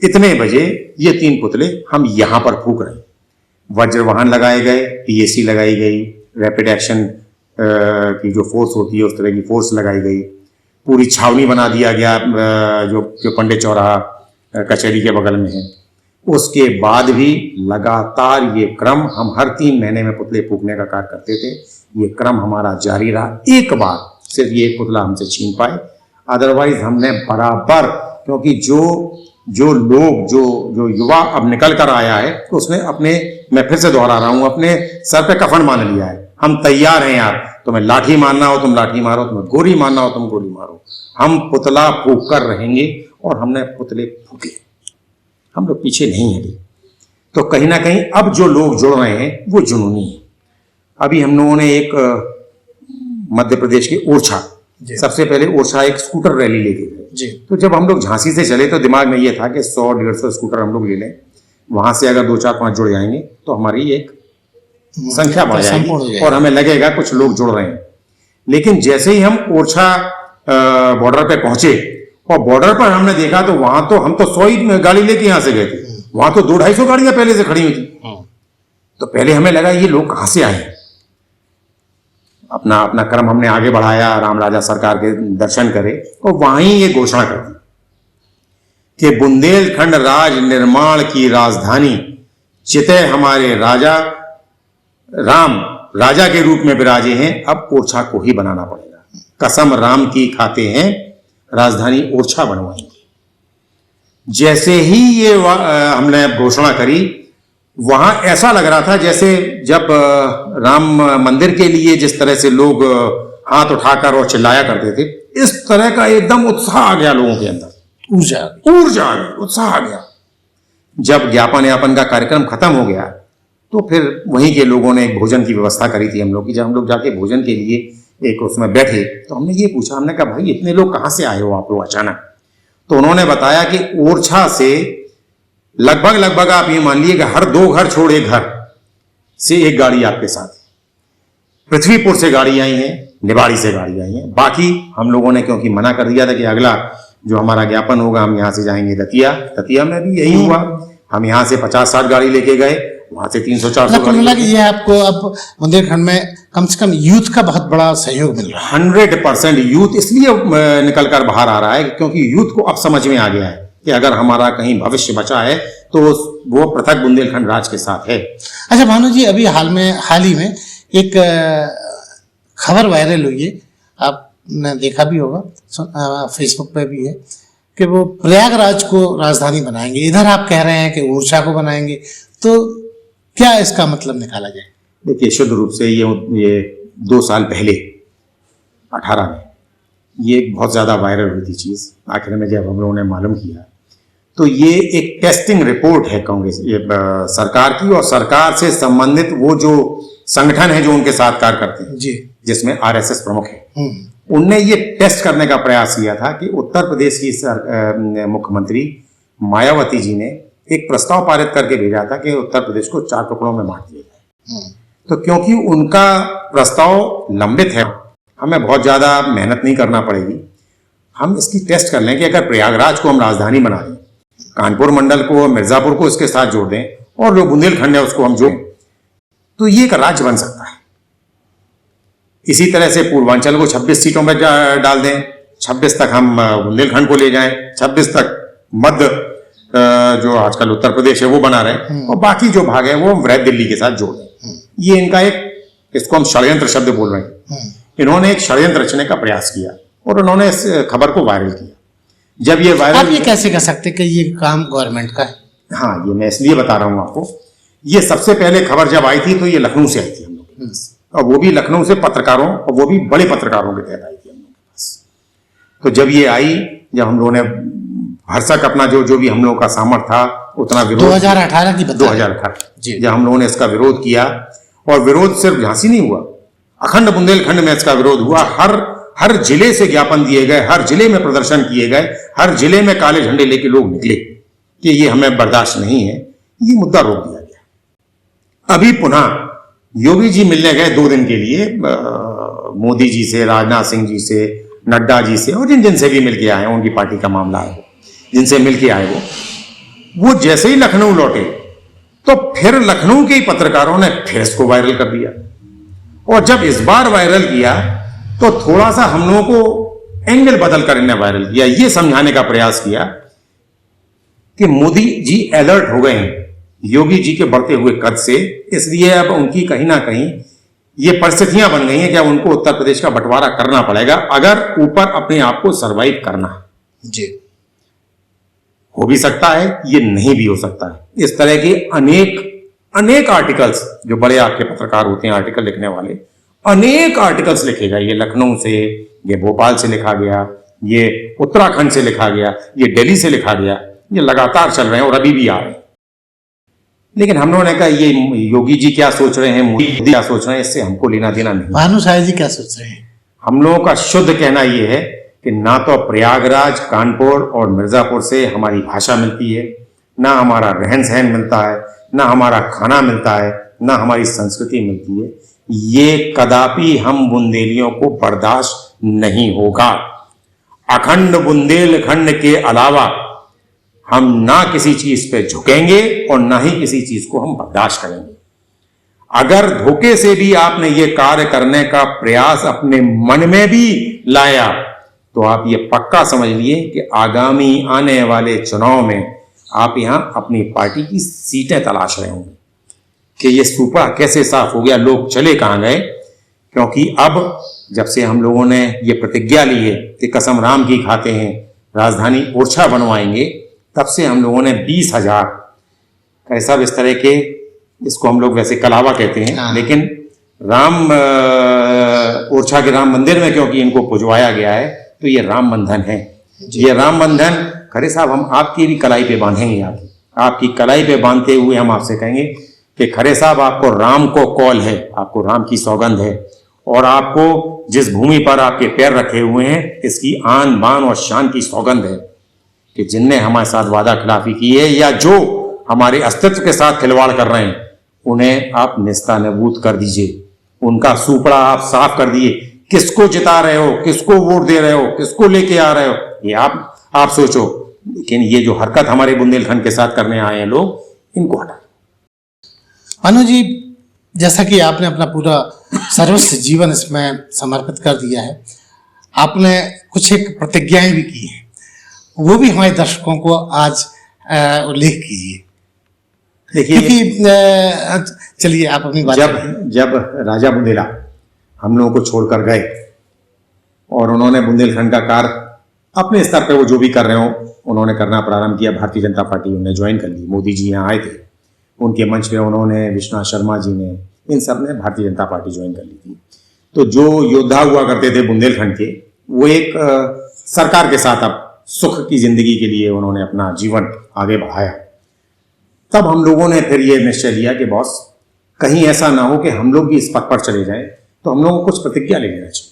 इतने बजे ये 3 पुतले हम यहां पर फूक रहे हैं। वज्र वाहन लगाए गए, पीएसी लगाई गई, रैपिड एक्शन की जो फोर्स होती है उस तरह की फोर्स लगाई गई, पूरी छावनी बना दिया गया जो पंडित चौराहा कचहरी के बगल में है, उसके बाद भी लगातार ये क्रम, हम हर 3 महीने में पुतले फूकने का कार्य करते थे, ये क्रम हमारा जारी रहा। एक बार सिर्फ ये एक पुतला हमसे छीन पाए, अदरवाइज हमने बराबर, क्योंकि जो लोग जो युवा अब निकल कर आया है, तो उसने अपने, मैं फिर से दोहरा रहा हूं, अपने सर पे कफन मान लिया है। हम तैयार हैं यार, तुम्हें लाठी मारना हो तुम लाठी मारो, तुम्हें गोली मारना हो तुम गोली मारो, हम पुतला फूक कर रहेंगे। और हमने पुतले फूके, हम लोग पीछे नहीं हटे। तो कहीं ना कहीं अब जो लोग जुड़ रहे हैं वो जुनूनी है। अभी हम लोगों ने एक मध्य प्रदेश के ओरछा, सबसे पहले ओरछा एक स्कूटर रैली लेके गए। तो जब हम लोग झांसी से चले तो दिमाग में ये था कि 100-150 स्कूटर हम लोग ले लें, वहां से अगर 2-4-5 जुड़ जाएंगे तो हमारी एक संख्या बढ़ जाएगी और हमें लगेगा कुछ लोग जुड़ रहे हैं। लेकिन जैसे ही हम ओरछा बॉर्डर पे पहुंचे और बॉर्डर पर हमने देखा तो वहां तो हम तो 100 ही गाड़ी लेके यहां से गए थे, वहां तो 200-250 गाड़ियां पहले से खड़ी हुई थी। तो पहले हमें लगा ये लोग कहां से आए। अपना क्रम हमने आगे बढ़ाया, राम राजा सरकार के दर्शन करे और वहीं ये घोषणा कर दी कि बुंदेलखंड राज निर्माण की राजधानी चिते हमारे राजा राम राजा के रूप में विराजे हैं, अब ओरछा को ही बनाना पड़ेगा। कसम राम की खाते हैं, राजधानी ओरछा बनवाएंगे। जैसे ही ये हमने घोषणा करी, वहां ऐसा लग रहा था जैसे जब राम मंदिर के लिए जिस तरह से लोग हाथ उठाकर और चिल्लाया करते थे, इस तरह का एकदम उत्साह आ गया लोगों के अंदर, ऊर्जा आ गई, उत्साह आ गया। जब ज्ञापन यापन का कार्यक्रम खत्म हो गया तो फिर वहीं के लोगों ने एक भोजन की व्यवस्था करी थी हम लोग की। जब हम लोग जाके भोजन के लिए एक उसमें बैठे तो हमने ये पूछा, हमने कहा भाई इतने लोग कहाँ से आए हो आप लोग अचानक? तो उन्होंने बताया कि ओरछा से लगभग आप ये मान लीजिए कि हर 2 घर छोड़ एक घर से एक गाड़ी आपके साथ है। पृथ्वीपुर से गाड़ी आई है, निवाड़ी से गाड़ी आई है। बाकी हम लोगों ने क्योंकि मना कर दिया था कि अगला जो हमारा ज्ञापन होगा हम यहाँ से जाएंगे दतिया में भी यही हुआ। हम यहाँ से 50-60 गाड़ी लेके गए, वहां से 300-400 गाड़ी। ये आपको अब बुंदेलखंड में कम से कम यूथ का बहुत बड़ा सहयोग मिल रहा है। 100% यूथ इसलिए निकल कर बाहर आ रहा है क्योंकि यूथ को अब समझ में आ गया है कि अगर हमारा कहीं भविष्य बचा है तो वो पृथक बुंदेलखंड राज के साथ है। अच्छा भानु जी, अभी हाल ही में एक खबर वायरल हुई है, आपने देखा भी होगा, फेसबुक पे भी है, कि वो प्रयागराज को राजधानी बनाएंगे। इधर आप कह रहे हैं कि ओरछा को बनाएंगे, तो क्या इसका मतलब निकाला जाए? देखिए, शुद्ध रूप से ये 2 साल पहले 18 में ये बहुत ज़्यादा वायरल हुई थी चीज़। आखिर में जब हम लोगों ने मालूम किया तो ये एक टेस्टिंग रिपोर्ट है कांग्रेस सरकार की, और सरकार से संबंधित वो जो संगठन है जो उनके साथ कार्य करते हैं जी, जिसमें RSS प्रमुख है, उनने ये टेस्ट करने का प्रयास किया था कि उत्तर प्रदेश की मुख्यमंत्री मायावती जी ने एक प्रस्ताव पारित करके भेजा था कि उत्तर प्रदेश को 4 टुकड़ों में बांट दिया जाए। तो क्योंकि उनका प्रस्ताव लंबित है, हमें बहुत ज्यादा मेहनत नहीं करना पड़ेगी, हम इसकी टेस्ट कर लें कि अगर प्रयागराज को हम राजधानी बना दें, कानपुर मंडल को, मिर्जापुर को इसके साथ जोड़ दें और जो बुंदेलखंड है उसको हम जोड़ें, तो ये एक राज्य बन सकता है। इसी तरह से पूर्वांचल को 26 सीटों में डाल दें, 26 तक हम बुंदेलखंड को ले जाएं, 26 तक मध्य जो आजकल उत्तर प्रदेश है वो बना रहे, और बाकी जो भाग है वो वृहद दिल्ली के साथ जोड़ दें। ये इनका इसको हम षड्यंत्र शब्द बोल रहे हैं। इन्होंने एक षड्यंत्र रचने का प्रयास किया और उन्होंने इस खबर को वायरल किया। जब ये वायरल, आप ये कैसे कह सकते कि ये काम गवर्नमेंट का है? हाँ, ये मैं इसलिए बता रहा हूं आपको। ये सबसे पहले खबर जब आई थी तो ये लखनऊ से आई थी हम लोग के पास, और वो भी लखनऊ से पत्रकारों, और वो भी बड़े पत्रकारों के तहत आई थी हम लोग के पास। तो जब ये आई, जब हम लोगों ने भरसक अपना जो भी हम लोगों का सामर्थ्य था उतना विरोध, 2018 की 2018 जब हम लोगों ने इसका विरोध किया, और विरोध सिर्फ झांसी नहीं हुआ, अखंड बुंदेलखंड में इसका विरोध हुआ। हर जिले से ज्ञापन दिए गए, हर जिले में प्रदर्शन किए गए, हर जिले में काले झंडे लेके लोग निकले कि ये हमें बर्दाश्त नहीं है। ये मुद्दा रोक दिया गया। अभी पुनः योगी जी मिलने गए 2 दिन के लिए मोदी जी से, राजनाथ सिंह जी से, नड्डा जी से, और जिनसे भी मिलके आए, उनकी पार्टी का मामला है, जिनसे मिलके आए वो जैसे ही लखनऊ लौटे तो फिर लखनऊ के ही पत्रकारों ने फिर इसको वायरल कर दिया। और जब इस बार वायरल किया तो थोड़ा सा हम लोगों को एंगल बदल कर इन्हें वायरल किया, ये समझाने का प्रयास किया कि मोदी जी अलर्ट हो गए हैं योगी जी के बढ़ते हुए कद से, इसलिए अब उनकी कहीं ना कहीं ये परिस्थितियां बन गई हैं कि अब उनको उत्तर प्रदेश का बंटवारा करना पड़ेगा अगर ऊपर अपने आप को सरवाइव करना है। जी, हो भी सकता है, ये नहीं भी हो सकता है। इस तरह के अनेक आर्टिकल्स, जो बड़े आपके पत्रकार होते हैं आर्टिकल लिखने वाले, अनेक आर्टिकल्स लिखेगा। ये लखनऊ से, ये भोपाल से लिखा गया, ये उत्तराखंड से लिखा गया, ये दिल्ली से लिखा गया, ये लगातार चल रहे हैं और अभी भी आ रहे हैं। लेकिन हम लोगों ने कहा ये योगी जी क्या सोच रहे हैं, मोदी क्या सोच रहे हैं, इससे हमको लेना देना नहीं। भानु शाह जी क्या सोच रहे हैं? हम लोगों का शुद्ध कहना यह है कि ना तो प्रयागराज, कानपुर और मिर्जापुर से हमारी भाषा मिलती है, ना हमारा रहन सहन मिलता है, ना हमारा खाना मिलता है, ना हमारी संस्कृति मिलती है। ये कदापि हम बुंदेलियों को बर्दाश्त नहीं होगा। अखंड बुंदेलखंड के अलावा हम ना किसी चीज पे झुकेंगे और ना ही किसी चीज को हम बर्दाश्त करेंगे। अगर धोखे से भी आपने ये कार्य करने का प्रयास अपने मन में भी लाया तो आप ये पक्का समझ लिए कि आगामी आने वाले चुनाव में आप यहां अपनी पार्टी की सीटें तलाश रहे होंगे कि ये सूपा कैसे साफ हो गया, लोग चले कहां गए। क्योंकि अब जब से हम लोगों ने ये प्रतिज्ञा ली है कि कसम राम की खाते हैं राजधानी ओरछा बनवाएंगे, तब से हम लोगों ने 20,000 कैसा इस तरह के, इसको हम लोग वैसे कलावा कहते हैं, लेकिन ओरछा के राम मंदिर में क्योंकि इनको पुजवाया गया है तो ये राम बंधन है। ये राम बंधन खरे साहब हम आपकी भी कलाई पे बांधेंगे। आपकी कलाई पे बांधते हुए हम आपसे कहेंगे कि खरे साहब आपको राम को कॉल है, आपको राम की सौगंध है और आपको जिस भूमि पर आपके पैर रखे हुए हैं इसकी आन बान और शान की सौगंध है कि जिनने हमारे साथ वादा खिलाफी की है या जो हमारे अस्तित्व के साथ खिलवाड़ कर रहे हैं उन्हें आप नेस्तानेबूद कर दीजिए, उनका सूपड़ा आप साफ कर दिए। किसको जिता रहे हो, किसको वोट दे रहे हो, किसको लेके आ रहे हो, ये आप सोचो। लेकिन ये जो हरकत हमारे बुंदेलखंड के साथ करने आए हैं लोग, इनको हटा। भानु जी, जैसा कि आपने अपना पूरा सर्वस्व जीवन इसमें समर्पित कर दिया है, आपने कुछ एक प्रतिज्ञाएं भी की हैं, वो भी हमारे दर्शकों को आज उल्लेख कीजिए। देखिए, चलिए आप अपनी बात। जब राजा बुंदेला हम लोगों को छोड़कर गए और उन्होंने बुंदेलखंड का कार्य अपने स्तर पे वो जो भी कर रहे हो उन्होंने करना प्रारंभ किया, भारतीय जनता पार्टी उन्हें ज्वाइन कर ली। मोदी जी यहाँ आए थे, उनके मंच पे उन्होंने, विश्वनाथ शर्मा जी ने, इन सब ने भारतीय जनता पार्टी ज्वाइन कर ली थी। तो जो योद्धा हुआ करते थे बुंदेलखंड के, वो एक सरकार के साथ अब सुख की जिंदगी के लिए उन्होंने अपना जीवन आगे बढ़ाया। तब हम लोगों ने फिर ये निश्चय लिया कि बॉस कहीं ऐसा ना हो कि हम लोग भी इस पथ पर चले जाएं, तो हम लोगों को कुछ प्रतिज्ञा ले लेना चाहिए।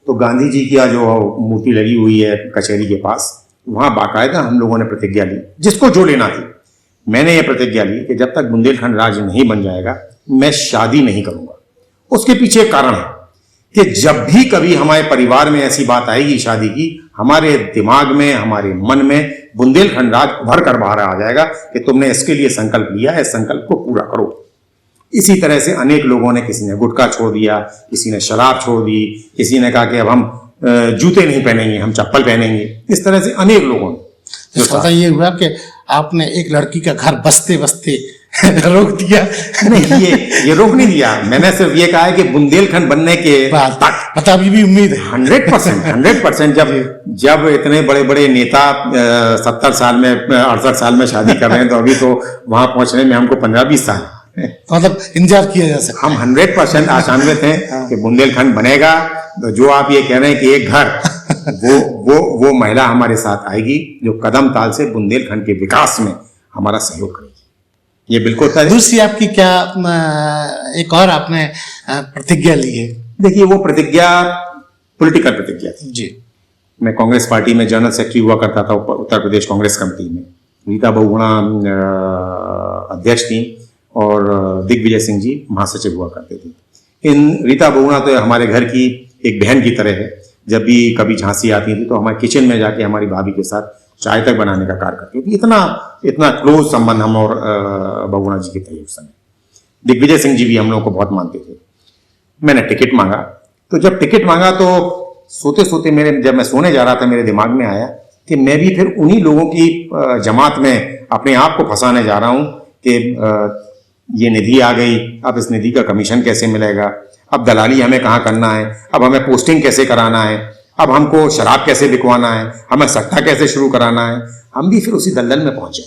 तो गांधी जी की जो मूर्ति लगी हुई है कचहरी के पास, वहां बाकायदा हम लोगों ने प्रतिज्ञा ली, जिसको जो लेना थी। मैंने ये प्रतिज्ञा ली कि जब तक बुंदेलखंड राज्य नहीं बन जाएगा मैं शादी नहीं करूंगा। उसके पीछे एक कारण है कि जब भी कभी हमारे परिवार में ऐसी बात आएगी शादी की, हमारे दिमाग में, हमारे मन में बुंदेलखंड राज्य भर कर बाहर आ जाएगा कि तुमने इसके लिए संकल्प लिया है, संकल्प को पूरा करो। इसी तरह से अनेक लोगों ने, किसी ने गुटखा छोड़ दिया, किसी ने शराब छोड़ दी, किसी ने कहा कि अब हम जूते नहीं पहनेंगे, हम चप्पल पहनेंगे। इस तरह से अनेक लोगों ने। पता ये हुआ कि आपने एक लड़की का घर बसते बसते रोक दिया। नहीं, ये रोक नहीं दिया, मैंने सिर्फ ये कहा है कि बुंदेलखंड बनने के बाद पता अभी भी उम्मीद है 100%। जब इतने बड़े बड़े नेता 70 साल में, 68 साल में शादी कर रहे हैं, तो अभी तो वहां पहुंचने में हमको 15-20 साल मतलब इंतजार किया जा सकता। हम 100% आशान्वित हैं कि बुंदेलखंड बनेगा। तो जो आप ये कह रहे हैं कि एक घर, वो महिला हमारे साथ आएगी जो कदम ताल से बुंदेलखंड के विकास में हमारा सहयोग करेगी। ये बिल्कुल तय। दूसरी आपकी क्या एक और आपने प्रतिज्ञा ली है? देखिए, वो प्रतिज्ञा पॉलिटिकल प्रतिज्ञा थी जी। मैं कांग्रेस पार्टी में जनरल सेक्रेटरी हुआ करता था, उत्तर प्रदेश कांग्रेस कमेटी में। रीता बहुगुणा अध्यक्ष थी और दिग्विजय सिंह जी महासचिव हुआ करते थे। रीता बहुगुणा तो हमारे घर की एक बहन की तरह है। जब भी कभी झांसी आती थी तो हमारे किचन में जाके हमारी भाभी के साथ चाय तक बनाने का कार्य करती थी। इतना क्लोज संबंध हम और बहुगुणा जी के थे उस समय। दिग्विजय सिंह जी भी हम लोगों को बहुत मानते थे। मैंने टिकट मांगा, तो जब टिकट मांगा तो सोते सोते जब मैं सोने जा रहा था, मेरे दिमाग में आया कि मैं भी फिर उन्हीं लोगों की जमात में अपने आप को फंसाने जा रहा हूं कि ये निधि आ गई, अब इस निधि का कमीशन कैसे मिलेगा, अब दलाली हमें कहाँ करना है, अब हमें पोस्टिंग कैसे कराना है, अब हमको शराब कैसे बिकवाना है, हमें सट्टा कैसे शुरू कराना है। हम भी फिर उसी दलदल में पहुंचे।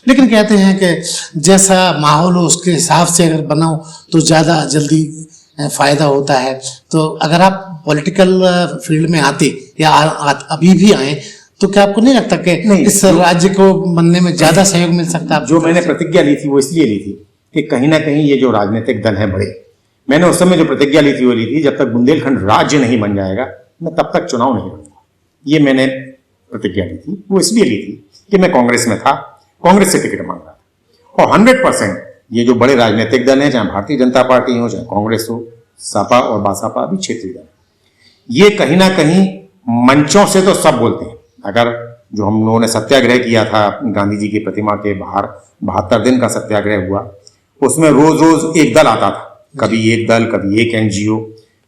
लेकिन कहते हैं कि जैसा माहौल हो उसके हिसाब से अगर बनाओ तो ज़्यादा जल्दी फायदा होता है। तो अगर आप पॉलिटिकल फील्ड में आते या अभी भी आए तो क्या आपको नहीं लगता कि इस राज्य को बनने में ज्यादा सहयोग मिल सकता है? जो मैंने प्रतिज्ञा ली थी वो इसलिए ली थी कि कहीं ना कहीं ये जो राजनीतिक दल है बड़े, मैंने उस समय जो प्रतिज्ञा ली थी वो ली थी जब तक बुंदेलखंड राज्य नहीं बन जाएगा मैं तब तक चुनाव नहीं लड़ूंगा। ये मैंने प्रतिज्ञा ली थी। वो इसलिए ली थी कि मैं कांग्रेस में था, कांग्रेस से टिकट मांग रहा था, और 100% ये जो बड़े राजनीतिक दल हैं, चाहे भारतीय जनता पार्टी हो, चाहे कांग्रेस हो, सपा और बासपा भी क्षेत्रीय दल, ये कहीं ना कहीं मंचों से तो सब बोलते हैं। अगर जो हम लोगों ने सत्याग्रह किया था गांधी जी की प्रतिमा के बाहर, 72 दिन का सत्याग्रह हुआ, उसमें रोज रोज एक दल आता था, कभी एक दल, कभी एक एनजीओ।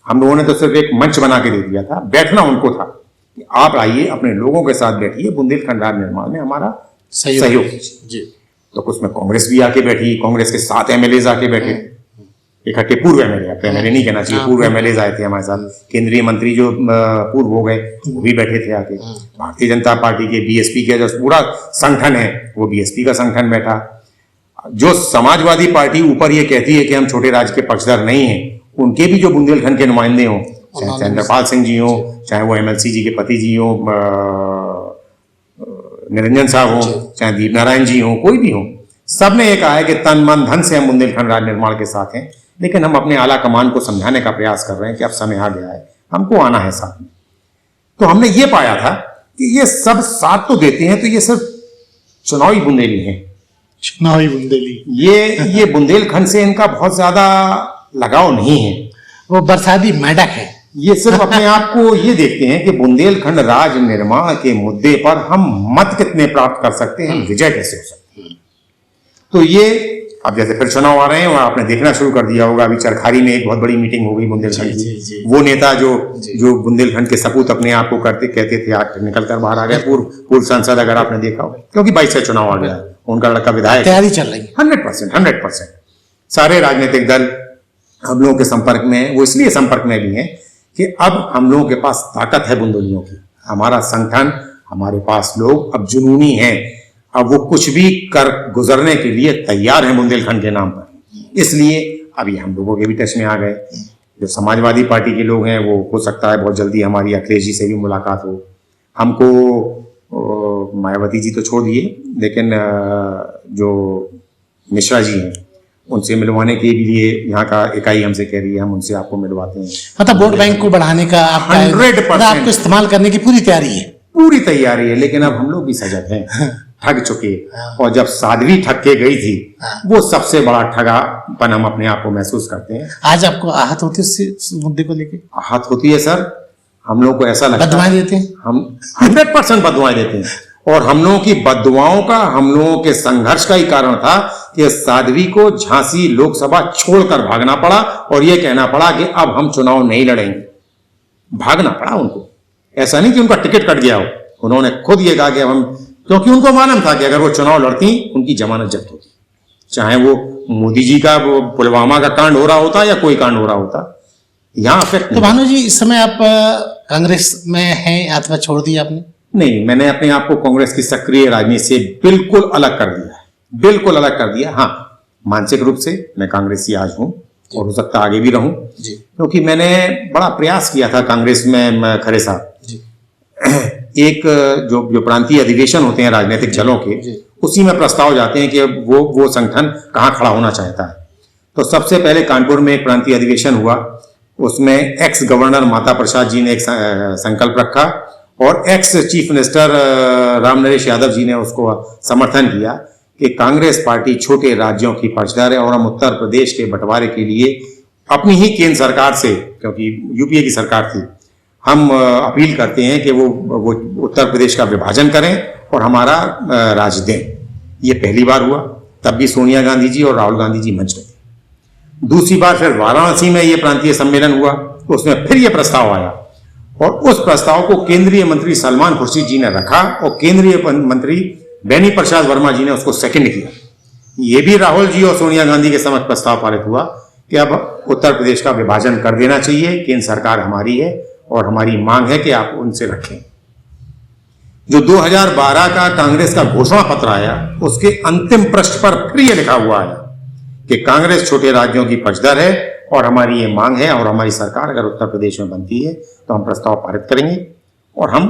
हम लोगों ने तो सिर्फ एक मंच बना के दे दिया था, बैठना उनको था कि आप आइए, अपने लोगों के साथ बैठिए, बुंदेलखंड राज्य निर्माण में हमारा सहयोग जी। तो उसमें कांग्रेस भी आके बैठी, कांग्रेस के 7 एमएलए आके बैठे, इकट्ठे पूर्व एमएलए नहीं कहना चाहिए, पूर्व एमएलए आए थे हमारे साथ। केंद्रीय मंत्री जो पूर्व हो गए वो भी बैठे थे आके। भारतीय जनता पार्टी के बीएसपी के जो पूरा संगठन है वो बीएसपी का संगठन बैठा। जो समाजवादी पार्टी ऊपर ये कहती है कि हम छोटे राज्य के पक्षधर नहीं हैं, उनके भी जो बुंदेलखंड के नुमाइंदे हों, चाहे चंद्रपाल सिंह जी हों, चाहे वो एमएलसी जी के पति जी हों, निरंजन साहब हों, चाहे दीप नारायण जी हों, कोई भी हो, सब ने ये कहा है कि तन मन धन से हम बुंदेलखंड राज्य निर्माण के साथ हैं। लेकिन हम अपने आला कमान को समझाने का प्रयास कर रहे हैं कि अब समय आ गया है, हमको आना है साथ में। तो हमने ये पाया था कि ये सब साथ तो देते हैं, तो ये सिर्फ चुनावी बुंदेली हैं, चुनावी बुंदेली। ये बुंदेलखंड से इनका बहुत ज्यादा लगाव नहीं है, वो बरसाती मेढक है। ये सिर्फ अपने आप को ये देखते हैं कि बुंदेलखंड राज्य निर्माण के मुद्दे पर हम मत कितने प्राप्त कर सकते हैं, विजय कैसे हो सकती है। तो ये अब जैसे फिर चुनाव आ रहे हैं और आपने देखना शुरू कर दिया होगा, अभी चरखारी में एक बहुत बड़ी मीटिंग हो गई बुंदेलखंड की। वो नेता जो बुंदेलखंड के सपूत अपने आप को कहते थे, आज निकल कर बाहर आ गए, पूर्व सांसद, अगर आपने देखा हो, क्योंकि 22 से चुनाव आ गया, उनका लड़का विधायक, तैयारी चल रही है। 100% सारे राजनीतिक दल हम लोगों के संपर्क में है। वो इसलिए संपर्क में भी है कि अब हम लोगों के पास ताकत है बुंदेलियों की, हमारा संगठन, हमारे पास लोग अब जुनूनी हैं, अब वो कुछ भी कर गुजरने के लिए तैयार हैं बुंदेलखंड के नाम पर। इसलिए अभी हम लोगों के भी टच में आ गए। जो समाजवादी पार्टी के लोग हैं वो हो सकता है बहुत जल्दी हमारी अखिलेश जी से भी मुलाकात हो। हमको मायावती जी तो छोड़ दिए, लेकिन जो मिश्रा जी हैं उनसे मिलवाने के लिए यहाँ का इकाई हमसे कह रही है, हम उनसे आपको मिलवाते हैं। मतलब वोट बैंक को बढ़ाने का 100% आपको इस्तेमाल करने की पूरी तैयारी है। पूरी तैयारी है, लेकिन अब हम लोग भी सजग हैं, ठग चुके। और जब साध्वी ठग के गई थी, वो सबसे बड़ा ठगापन हम अपने आप को महसूस करते हैं। आज आपको आहत होती है उस मुद्दे को लेके? आहत होती है सर, हम लोग को ऐसा लगता है, बददुआएं देते हैं, हम 100% बददुआएं देते हैं। और हम लोगों की बददुआओं का, हम लोगों के संघर्ष का ही कारण था कि साध्वी को झांसी लोकसभा छोड़कर भागना पड़ा और यह कहना पड़ा कि अब हम चुनाव नहीं लड़ेंगे। भागना पड़ा उनको, ऐसा नहीं कि उनका टिकट कट गया हो, उन्होंने खुद ये कहा कि अब हम, क्योंकि उनको मालूम था कि अगर वो चुनाव लड़ती उनकी जमानत जब्त होती, चाहे वो मोदी जी का वो पुलवामा का कांड हो रहा होता या कोई कांड हो रहा होता, यहाँ अफेक्ट। तो भानु जी, इस समय आप कांग्रेस में हैं अथवा छोड़ दिया आपने? नहीं, मैंने अपने आप को कांग्रेस की सक्रिय राजनीति से बिल्कुल अलग कर दिया है, बिल्कुल अलग कर दिया। हाँ, मानसिक रूप से मैं कांग्रेसी आज हूँ और हो सकता आगे भी रहूं, क्योंकि मैंने बड़ा प्रयास किया था कांग्रेस में। खरे साहब, एक जो प्रांतीय अधिवेशन होते हैं राजनीतिक दलों के, उसी में प्रस्ताव जाते हैं कि वो संगठन कहाँ खड़ा होना चाहता है। तो सबसे पहले कानपुर में एक प्रांतीय अधिवेशन हुआ, उसमें एक्स गवर्नर माता प्रसाद जी ने एक संकल्प रखा और ex chief minister Ram Naresh Yadav ji ने उसको समर्थन किया कि कांग्रेस पार्टी छोटे राज्यों की पक्षधर है और हम उत्तर प्रदेश के बंटवारे के लिए अपनी ही केंद्र सरकार से, क्योंकि यूपीए की सरकार थी, हम अपील करते हैं कि वो उत्तर प्रदेश का विभाजन करें और हमारा राज्य दें। ये पहली बार हुआ, तब भी सोनिया गांधी जी और राहुल गांधी जी मंच पे थे। दूसरी बार फिर वाराणसी में ये प्रांतीय सम्मेलन हुआ, उसमें फिर ये प्रस्ताव आया और उस प्रस्ताव को केंद्रीय मंत्री सलमान खुर्शीद जी ने रखा और केंद्रीय मंत्री बेनी प्रसाद वर्मा जी ने उसको सेकंड किया। ये भी राहुल जी और सोनिया गांधी के समक्ष प्रस्ताव पारित हुआ कि अब उत्तर प्रदेश का विभाजन कर देना चाहिए, केंद्र सरकार हमारी है और हमारी मांग है कि आप उनसे रखें। जो 2012 का कांग्रेस का घोषणा पत्र आया, उसके अंतिम पृष्ठ पर फिर यह लिखा हुआ है कि कांग्रेस छोटे राज्यों की पक्षधर है और हमारी ये मांग है और हमारी सरकार अगर उत्तर प्रदेश में बनती है तो हम प्रस्ताव पारित करेंगे और हम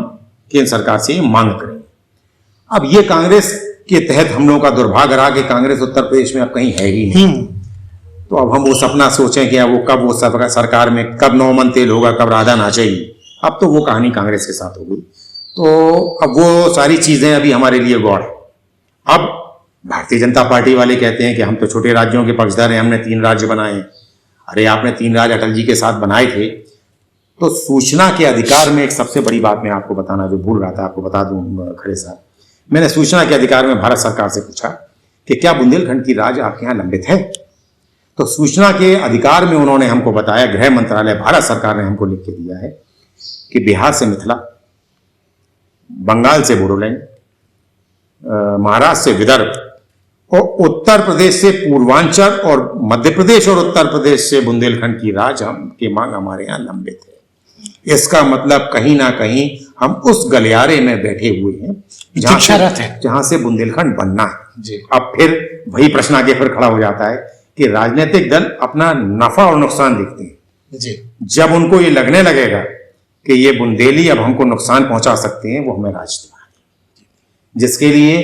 केंद्र सरकार से ये मांग करेंगे। अब ये कांग्रेस के तहत हम लोगों का दुर्भाग्य रहा कि कांग्रेस उत्तर प्रदेश में अब कहीं है ही नहीं। तो अब हम वो सपना सोचें कि अब वो कब वो सरकार में कब 9 मन तेल होगा, कब राधा नाचेगी। अब तो वो कहानी कांग्रेस के साथ हो गई। तो अब वो सारी चीजें अभी हमारे लिए गौड़ है। अब भारतीय जनता पार्टी वाले कहते हैं कि हम तो छोटे राज्यों के पक्षधर हैं, हमने 3 राज्य बनाए। अरे आपने 3 राज्य अटल जी के साथ बनाए थे। तो सूचना के अधिकार में एक सबसे बड़ी बात मैं आपको बताना जो भूल रहा था, आपको बता दूं खड़े साहब, मैंने सूचना के अधिकार में भारत सरकार से पूछा कि क्या बुंदेलखंड की राज्य आपके यहाँ लंबित है। तो सूचना के अधिकार में उन्होंने हमको बताया, गृह मंत्रालय भारत सरकार ने हमको लिख के दिया है कि बिहार से मिथिला, बंगाल से बोडोलैंड, महाराष्ट्र से विदर्भ और उत्तर प्रदेश से पूर्वांचल और मध्य प्रदेश और उत्तर प्रदेश से बुंदेलखंड की राज्य की मांग हमारे यहाँ लंबित है। इसका मतलब कहीं ना कहीं हम उस गलियारे में बैठे हुए हैं जहां से बुंदेलखंड बनना है। अब फिर वही प्रश्न आगे फिर खड़ा हो जाता है कि राजनीतिक दल अपना नफा और नुकसान देखते हैं। जब उनको ये लगने लगेगा कि ये बुंदेली अब हमको नुकसान पहुंचा सकते हैं, वो हमें राजनीति, जिसके लिए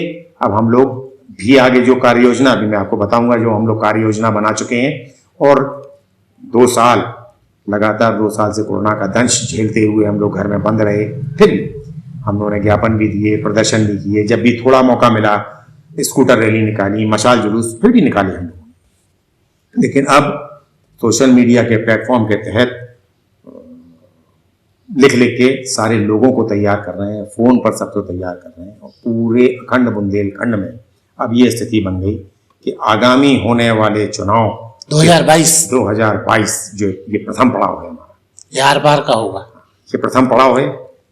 अब हम लोग भी आगे जो कार्य योजना अभी मैं आपको बताऊंगा, जो हम लोग कार्य योजना बना चुके हैं और 2 साल लगातार 2 साल से कोरोना का दंश झेलते हुए हम लोग घर में बंद रहे, फिर भी हम लोगों ने ज्ञापन भी दिए, प्रदर्शन भी किए, जब भी थोड़ा मौका मिला स्कूटर रैली निकाली, मशाल जुलूस फिर भी निकाले हम लोग। लेकिन अब सोशल मीडिया के प्लेटफॉर्म के तहत लिख लिख के सारे लोगों को तैयार कर रहे हैं, फोन पर सबको तैयार कर रहे हैं और पूरे अखंड बुंदेलखंड में अब ये स्थिति बन गई कि आगामी होने वाले चुनाव 2022 जो ये प्रथम पड़ाव है हमारा, ये हर बार का होगा, ये प्रथम पड़ाव है।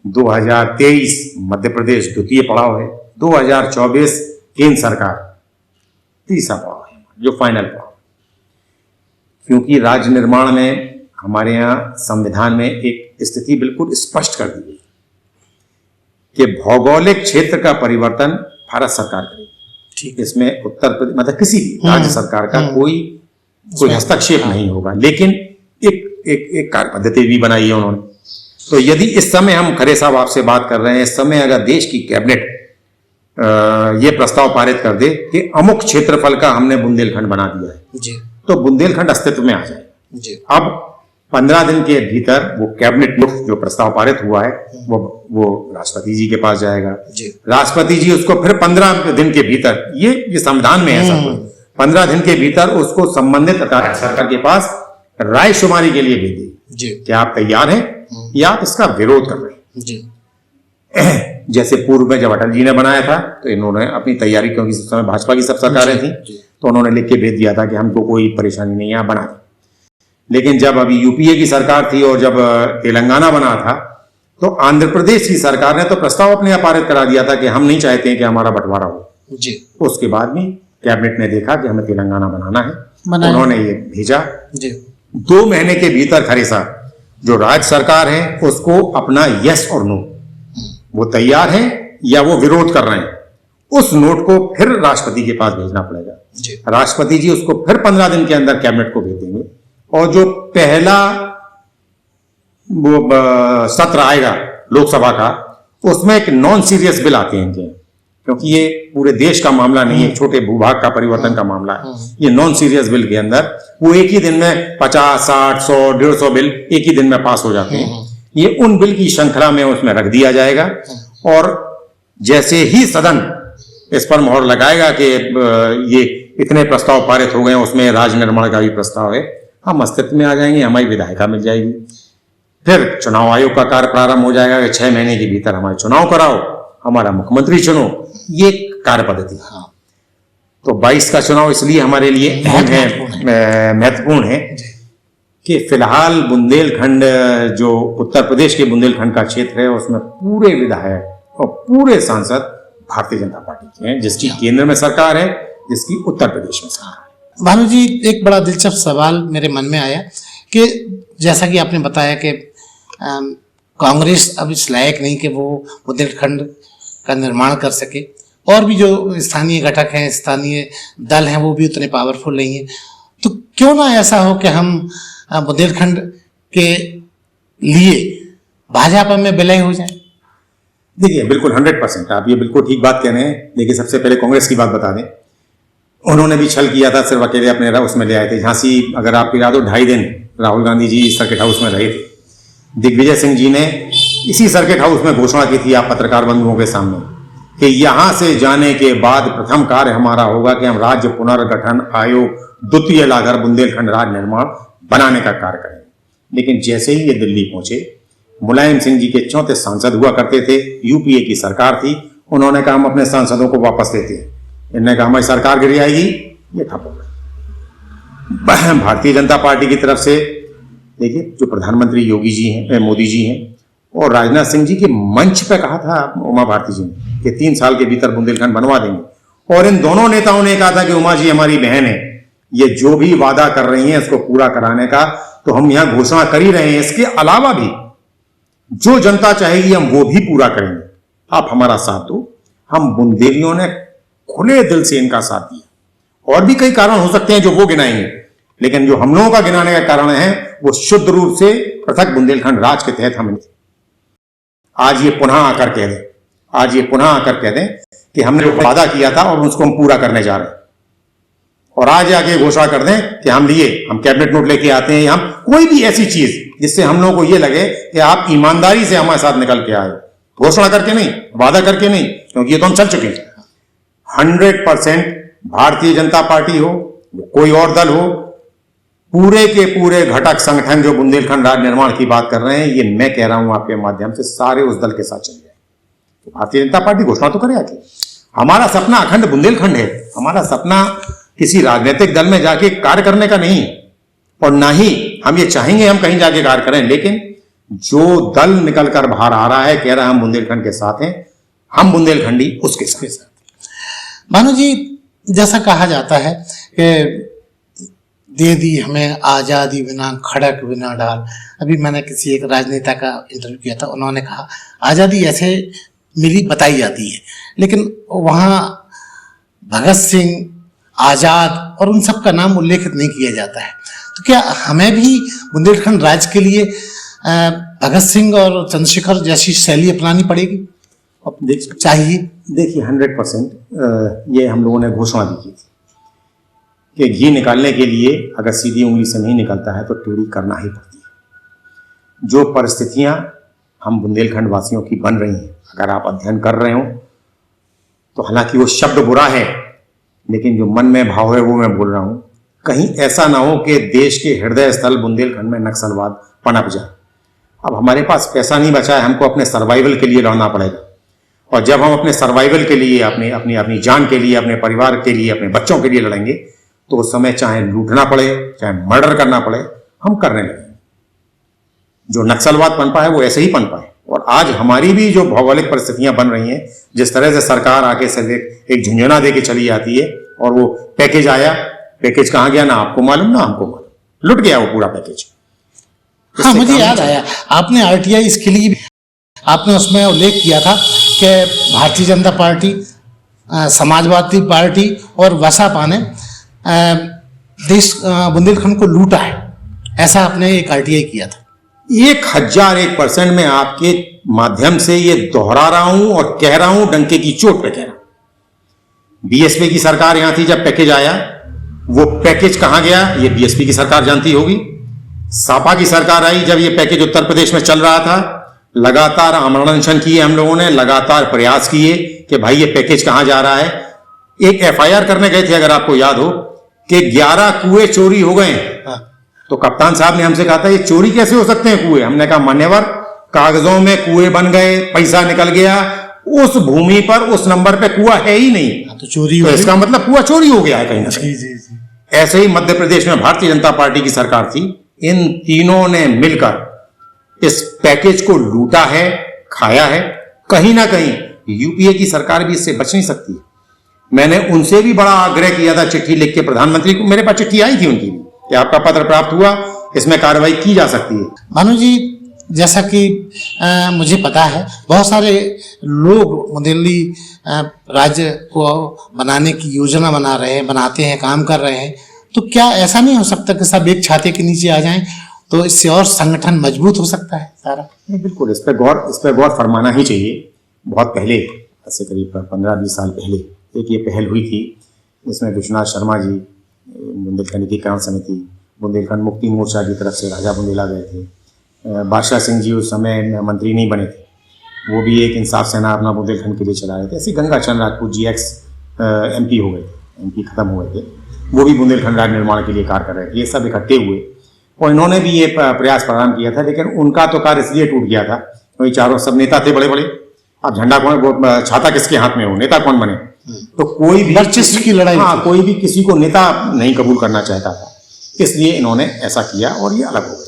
2023 मध्य प्रदेश द्वितीय पड़ाव है, 2024 केंद्र सरकार तीसरा पड़ाव है जो फाइनल पड़ाव। क्योंकि राज्य निर्माण में हमारे यहाँ संविधान में एक स्थिति बिल्कुल स्पष्ट कर दी गई कि भौगोलिक क्षेत्र का परिवर्तन भारत सरकार करेगी। ठीक, इसमें उत्तर प्रदेश मतलब किसी भी राज्य सरकार का कोई हस्तक्षेप नहीं होगा। लेकिन एक कार्य पद्धति भी बनाई है उन्होंने। तो यदि इस समय हम खरे साहब आपसे बात कर रहे हैं, इस समय अगर देश की कैबिनेट ये प्रस्ताव पारित कर दे कि अमुक क्षेत्रफल का हमने बुंदेलखंड बना दिया है जी, तो बुंदेलखंड अस्तित्व में आ जाएगा जी। अब 15 दिन के भीतर वो कैबिनेट जो प्रस्ताव पारित हुआ है वो राष्ट्रपति जी के पास जाएगा जी। राष्ट्रपति जी उसको फिर 15 दिन के भीतर, ये संविधान में है सब, 15 दिन के भीतर उसको संबंधित सरकार के पास राय शुमारी के लिए भेज देगी। क्या आप तैयार हैं या आप इसका विरोध कर रहे हैं जी। जैसे पूर्व में जब अटल जी ने बनाया था तो इन्होंने अपनी तैयारी, क्योंकि उस समय भाजपा की सब सरकारें थी, तो उन्होंने लिख के भेज दिया था कि हमको कोई परेशानी नहीं है, बना दें। लेकिन जब अभी यूपीए की सरकार थी और जब तेलंगाना बना था तो आंध्र प्रदेश की सरकार ने तो प्रस्ताव अपने आप पारित करा दिया था कि हम नहीं चाहते हैं कि हमारा बंटवारा हो जी। उसके बाद में कैबिनेट ने देखा कि हमें तेलंगाना बनाना है, उन्होंने ये भेजा जी। 2 महीने के भीतर खरे साहब जो राज्य सरकार है उसको अपना यस और नो, वो तैयार है या वो विरोध कर रहे हैं, उस नोट को फिर राष्ट्रपति के पास भेजना पड़ेगा जी। राष्ट्रपति जी उसको फिर 15 दिन के अंदर कैबिनेट को भेज देंगे और जो पहला वो सत्र आएगा लोकसभा का, उसमें एक नॉन सीरियस बिल आते हैं, क्योंकि ये पूरे देश का मामला नहीं है, छोटे भूभाग का परिवर्तन का मामला है। ये नॉन सीरियस बिल के अंदर वो एक ही दिन में 50, 60, 100, 150 बिल एक ही दिन में पास हो जाते हैं। ये उन बिल की श्रृंखला में उसमें रख दिया जाएगा और जैसे ही सदन इस पर मोहर लगाएगा कि ये इतने प्रस्ताव पारित हो गए, उसमें राज्य निर्माण का भी प्रस्ताव है, हम अस्तित्व में आ जाएंगे, हमारी विधायिका मिल जाएगी। फिर चुनाव आयोग का कार्य प्रारंभ हो जाएगा कि 6 महीने के भीतर हमारे चुनाव कराओ, हमारा मुख्यमंत्री चुनो, ये कार्य पद्धति। तो 22 का चुनाव इसलिए हमारे लिए अहम है, महत्वपूर्ण है कि फिलहाल बुंदेलखंड, जो उत्तर प्रदेश के बुंदेलखंड का क्षेत्र है, उसमें पूरे विधायक और पूरे सांसद भारतीय जनता पार्टी के हैं, जिसकी केंद्र में सरकार है, जिसकी उत्तर प्रदेश में सरकार है। भानु जी, एक बड़ा दिलचस्प सवाल मेरे मन में आया कि जैसा कि आपने बताया कि कांग्रेस अब इस लायक नहीं कि वो बुंदेलखंड का निर्माण कर सके, और भी जो स्थानीय घटक हैं, स्थानीय दल हैं, वो भी उतने पावरफुल नहीं है, तो क्यों ना ऐसा हो कि हम बुंदेलखंड के लिए भाजपा में विलय हो जाए। देखिए, बिल्कुल 100% आप ये बिल्कुल ठीक बात कह रहे हैं। देखिए, सबसे पहले कांग्रेस की बात बता दें, उन्होंने भी छल किया था, सिर्फ अकेले अपने उसमें ले आए थे झांसी। अगर आपको याद हो, 2.5 दिन राहुल गांधी जी सर्किट हाउस में रहे थे। दिग्विजय सिंह जी ने इसी सर्किट हाउस में घोषणा की थी आप पत्रकार बंधुओं के सामने कि यहां से जाने के बाद प्रथम कार्य हमारा होगा कि हम राज्य पुनर्गठन आयोग द्वितीय लाकर बुंदेलखंड राज्य निर्माण बनाने का कार्य करेंगे। लेकिन जैसे ही ये दिल्ली पहुंचे, मुलायम सिंह जी के 34 सांसद हुआ करते थे, यूपीए की सरकार थी, उन्होंने कहा हम अपने सांसदों को वापस लेते हैं। इन्होंने कहा हमारी सरकार गिर जाएगी, ये ठप हो गए। भारतीय जनता पार्टी की तरफ से देखिए, जो प्रधानमंत्री योगी जी हैं, मोदी जी हैं, और राजनाथ सिंह जी के मंच पे कहा था उमा भारती जी ने कि 3 साल के भीतर बुंदेलखंड बनवा देंगे। और इन दोनों नेताओं ने कहा था कि उमा जी हमारी बहन है, ये जो भी वादा कर रही हैं इसको पूरा कराने का तो हम यहां घोषणा कर ही रहे हैं। इसके अलावा भी जो जनता चाहेगी हम वो भी पूरा करेंगे, आप हमारा साथ दो। हम बुंदेलियों ने खुले दिल से इनका साथ दिया। और भी कई कारण हो सकते हैं जो वो गिनाएंगे, लेकिन जो हम लोगों का गिनाने का कारण है वो शुद्ध रूप से पृथक बुंदेलखंड राज के तहत हम आज ये पुनः आकर कह दें कि हमने जो वादा किया था और उसको हम पूरा करने जा रहे हैं। और आज आके घोषणा कर दें कि हम कैबिनेट नोट लेके आते हैं, हम कोई भी ऐसी चीज जिससे हम लोगों को ये लगे कि आप ईमानदारी से हमारे साथ निकल के आए, घोषणा करके नहीं, वादा करके नहीं, क्योंकि ये तो हम चल चुके हैं। 100% भारतीय जनता पार्टी हो, कोई और दल हो, पूरे के पूरे घटक संगठन जो बुंदेलखंड राज्य निर्माण की बात कर रहे हैं, ये मैं कह रहा हूं आपके माध्यम से, सारे उस दल के साथ चल जाए। तो भारतीय जनता पार्टी घोषणा तो करे आके। हमारा सपना अखंड बुंदेलखंड है, हमारा सपना किसी राजनीतिक दल में जाके कार्य करने का नहीं, और ना ही हम ये चाहेंगे हम कहीं जाके कार्य करें। लेकिन जो दल निकल कर बाहर आ रहा है, कह रहा है हम बुंदेलखंड के साथ हैं, हम बुंदेलखंडी उसके साथ। भानु जी, जैसा कहा जाता है कि दे दी हमें आजादी बिना खड़क बिना ढाल। अभी मैंने किसी एक राजनेता का इंटरव्यू किया था, उन्होंने कहा आजादी ऐसे मिली बताई जाती है, लेकिन वहाँ भगत सिंह, आजाद और उन सब का नाम उल्लेखित नहीं किया जाता है। तो क्या हमें भी बुंदेलखंड राज्य के लिए भगत सिंह और चंद्रशेखर जैसी शैली अपनानी पड़ेगी, चाहिए? देखिए, 100% ये हम लोगों ने घोषणा भी की थी कि घी निकालने के लिए अगर सीधी उंगली से नहीं निकलता है तो टेढ़ी करना ही पड़ती है। जो परिस्थितियां हम बुंदेलखंड वासियों की बन रही हैं, अगर आप अध्ययन कर रहे हो तो हालांकि वो शब्द बुरा है, लेकिन जो मन में भाव है वो मैं बोल रहा हूं। कहीं ऐसा ना हो कि देश के हृदय स्थल बुंदेलखंड में नक्सलवाद पनप जाए। अब हमारे पास पैसा नहीं बचा है, हमको अपने सर्वाइवल के लिए लड़ना पड़ेगा। और जब हम अपने सर्वाइवल के लिए, अपनी जान के लिए, अपने परिवार के लिए, अपने बच्चों के लिए लड़ेंगे, तो उस समय चाहे लूटना पड़े, चाहे मर्डर करना पड़े, हम करने लगेंगे। जो नक्सलवाद पनपा है वो ऐसे ही पनपा है। और आज हमारी भी जो भौगोलिक परिस्थितियां बन रही हैं, जिस तरह से सरकार आके से एक झुंझुना दे के चली जाती है, और वो पैकेज आया, पैकेज कहाँ गया ना आपको मालूम ना हमको मालूम, लुट गया वो पूरा पैकेज। हाँ, मुझे याद आया, आपने आरटीआई इसके लिए आपने उसमें उल्लेख किया था कि भारतीय जनता पार्टी, समाजवादी पार्टी और बसपा ने देश बुंदेलखंड को लूटा है, ऐसा आपने एक आरटीआई किया था। 1001% मैं आपके माध्यम से ये दोहरा रहा हूं और कह रहा हूं, डंके की चोट पे कह रहा हूं। बीएसपी की सरकार यहां थी जब पैकेज आया, वो पैकेज कहां गया ये बीएसपी की सरकार जानती होगी। सपा की सरकार आई जब ये पैकेज उत्तर प्रदेश में चल रहा था, लगातार आमरण अनशन किए हम लोगों ने, लगातार प्रयास किए कि भाई ये पैकेज कहां जा रहा है। एक एफआईआर करने गए थे, अगर आपको याद हो, कि 11 कुएं चोरी हो गए। तो कप्तान साहब ने हमसे कहा था ये चोरी कैसे हो सकते हैं कुएं। हमने कहा मान्यवर, कागजों में कुएं बन गए, पैसा निकल गया, उस भूमि पर उस नंबर पे कुआं है ही नहीं, तो चोरी तो इसका मतलब कुआं चोरी हो गया है कहीं ना कहीं। जी। ऐसे ही मध्य प्रदेश में भारतीय जनता पार्टी की सरकार थी, इन तीनों ने मिलकर इस पैकेज को लूटा है, खाया है। कहीं ना कहीं यूपीए की सरकार भी इससे बच नहीं सकती। मैंने उनसे भी बड़ा आग्रह किया था चिट्ठी लिख के प्रधानमंत्री को, मेरे पास चिट्ठी आई थी उनकी भी कि आपका पत्र प्राप्त हुआ, इसमें कार्रवाई की जा सकती है। भानु जी, जैसा कि मुझे पता है बहुत सारे लोग दिल्ली राज्य को बनाने की योजना बना रहे हैं, बनाते हैं, काम कर रहे हैं, तो क्या ऐसा नहीं हो सकता कि सब एक छाते के नीचे आ जाएं तो इससे और संगठन मजबूत हो सकता है सारा? नहीं, बिल्कुल इस पर गौर फरमाना ही चाहिए। बहुत पहले, ऐसे करीब 15-20 साल पहले एक ये पहल हुई थी, इसमें विश्वनाथ शर्मा जी बुंदेलखंड एकीकरण समिति, बुंदेलखंड मुक्ति मोर्चा की तरफ से राजा बुंदेला गए थे। बादशाह सिंह जी उस समय मंत्री नहीं बने थे, वो भी एक इंसाफ सेना अपना बुंदेलखंड के लिए चला रहे थे। ऐसे गंगा चंद राजपूत जी एक्स MP हो गए थे, MP खत्म हुए थे, वो भी बुंदेलखंड राज्य निर्माण के लिए कार्य कर रहे थे। ये सब इकट्ठे हुए और इन्होंने भी ये प्रयास प्रारंभ किया था, लेकिन उनका तो कार्य इसलिए टूट गया था, वही चारों सब नेता थे बड़े बड़े। अब झंडा कौन, वो छाता किसके हाथ में हो, नेता कौन बने? तो कोई भी वर्चस्व की लड़ाई, हाँ, कोई भी किसी को नेता नहीं कबूल करना चाहता था, इसलिए इन्होंने ऐसा किया और ये अलग हो गए।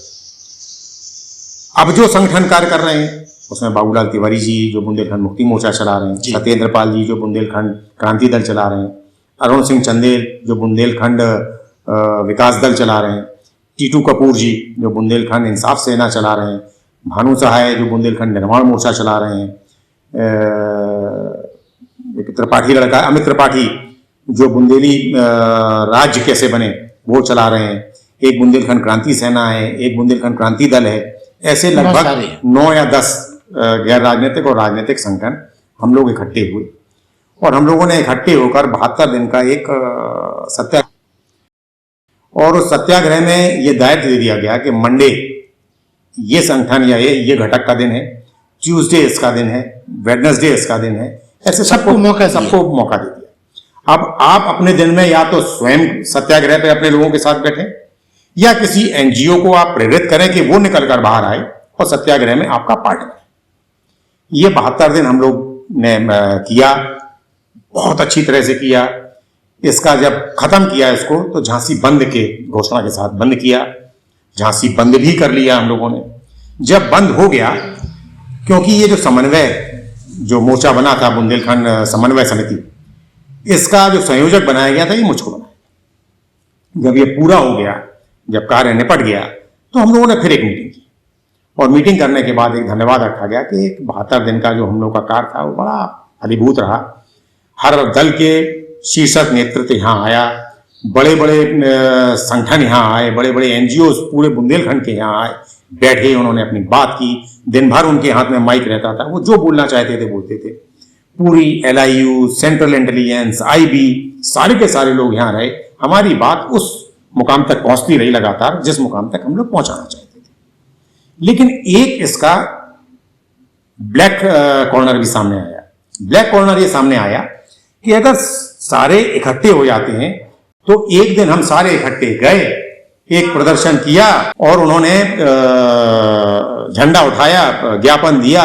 अब जो संगठन कार्य कर रहे हैं उसमें बाबूलाल तिवारी जी जो बुंदेलखंड मुक्ति मोर्चा चला रहे हैं, सत्येंद्र पाल जी जो बुंदेलखंड क्रांति दल चला रहे हैं, अरुण सिंह चंदेल जो बुंदेलखंड विकास दल चला रहे हैं, टीटू कपूर जी जो बुंदेलखंड इंसाफ सेना चला रहे हैं, भानु सहाय जो बुंदेलखंड निर्माण मोर्चा चला रहे हैं, एक त्रिपाठी लड़का अमित त्रिपाठी जो बुंदेली राज्य कैसे बने वो चला रहे हैं, एक बुंदेलखंड क्रांति सेना है, एक बुंदेलखंड क्रांति दल है। ऐसे लगभग 9 या 10 गैर राजनीतिक और राजनीतिक संगठन हम लोग इकट्ठे हुए और हम लोगों ने इकट्ठे होकर 72 दिन का एक सत्याग्रह, और उस सत्याग्रह में ये दायित्व दे दिया गया कि मंडे ये संगठन या ये घटक का दिन है, ट्यूसडे इसका दिन है, वेडनेसडे इसका दिन है, ऐसे सबको मौका दे दिया। अब आप अपने दिन में या तो स्वयं सत्याग्रह पे अपने लोगों के साथ बैठे या किसी NGO को आप प्रेरित करें कि वो निकल कर बाहर आए और सत्याग्रह में आपका पार्ट बने। ये 72 दिन हम लोग ने किया, बहुत अच्छी तरह से किया। इसका जब खत्म किया इसको तो झांसी बंद के घोषणा के साथ बंद किया, झांसी बंद भी कर लिया हम लोगों ने। जब बंद हो गया, क्योंकि ये जो समन्वय जो मोर्चा बना था बुंदेलखंड समन्वय समिति, इसका जो संयोजक बनाया गया था ये मुझको बनाया। जब ये पूरा हो गया, जब कार्य निपट गया, तो हम लोगों ने फिर एक मीटिंग की और मीटिंग करने के बाद एक धन्यवाद रखा गया कि एक 72 दिन का जो हम लोग का कार्य था वो बड़ा फलीभूत रहा। हर दल के शीर्षक नेतृत्व यहाँ आया, बड़े बड़े संगठन यहाँ आए, बड़े बड़े NGOs पूरे बुंदेलखंड के यहाँ आए, बैठे, उन्होंने अपनी बात की। दिन भर उनके हाथ में माइक रहता था, वो जो बोलना चाहते थे बोलते थे। पूरी LIU, सेंट्रल इंटेलिजेंस, IB, सारे के सारे लोग यहाँ रहे। हमारी बात उस मुकाम तक पहुंचती रही लगातार जिस मुकाम तक हम लोग पहुंचाना चाहते थे। लेकिन एक इसका ब्लैक कॉर्नर भी सामने आया। ब्लैक कॉर्नर ये सामने आया कि अगर सारे इकट्ठे हो जाते हैं तो एक दिन हम सारे इकट्ठे गए, एक प्रदर्शन किया और उन्होंने झंडा उठाया, ज्ञापन दिया,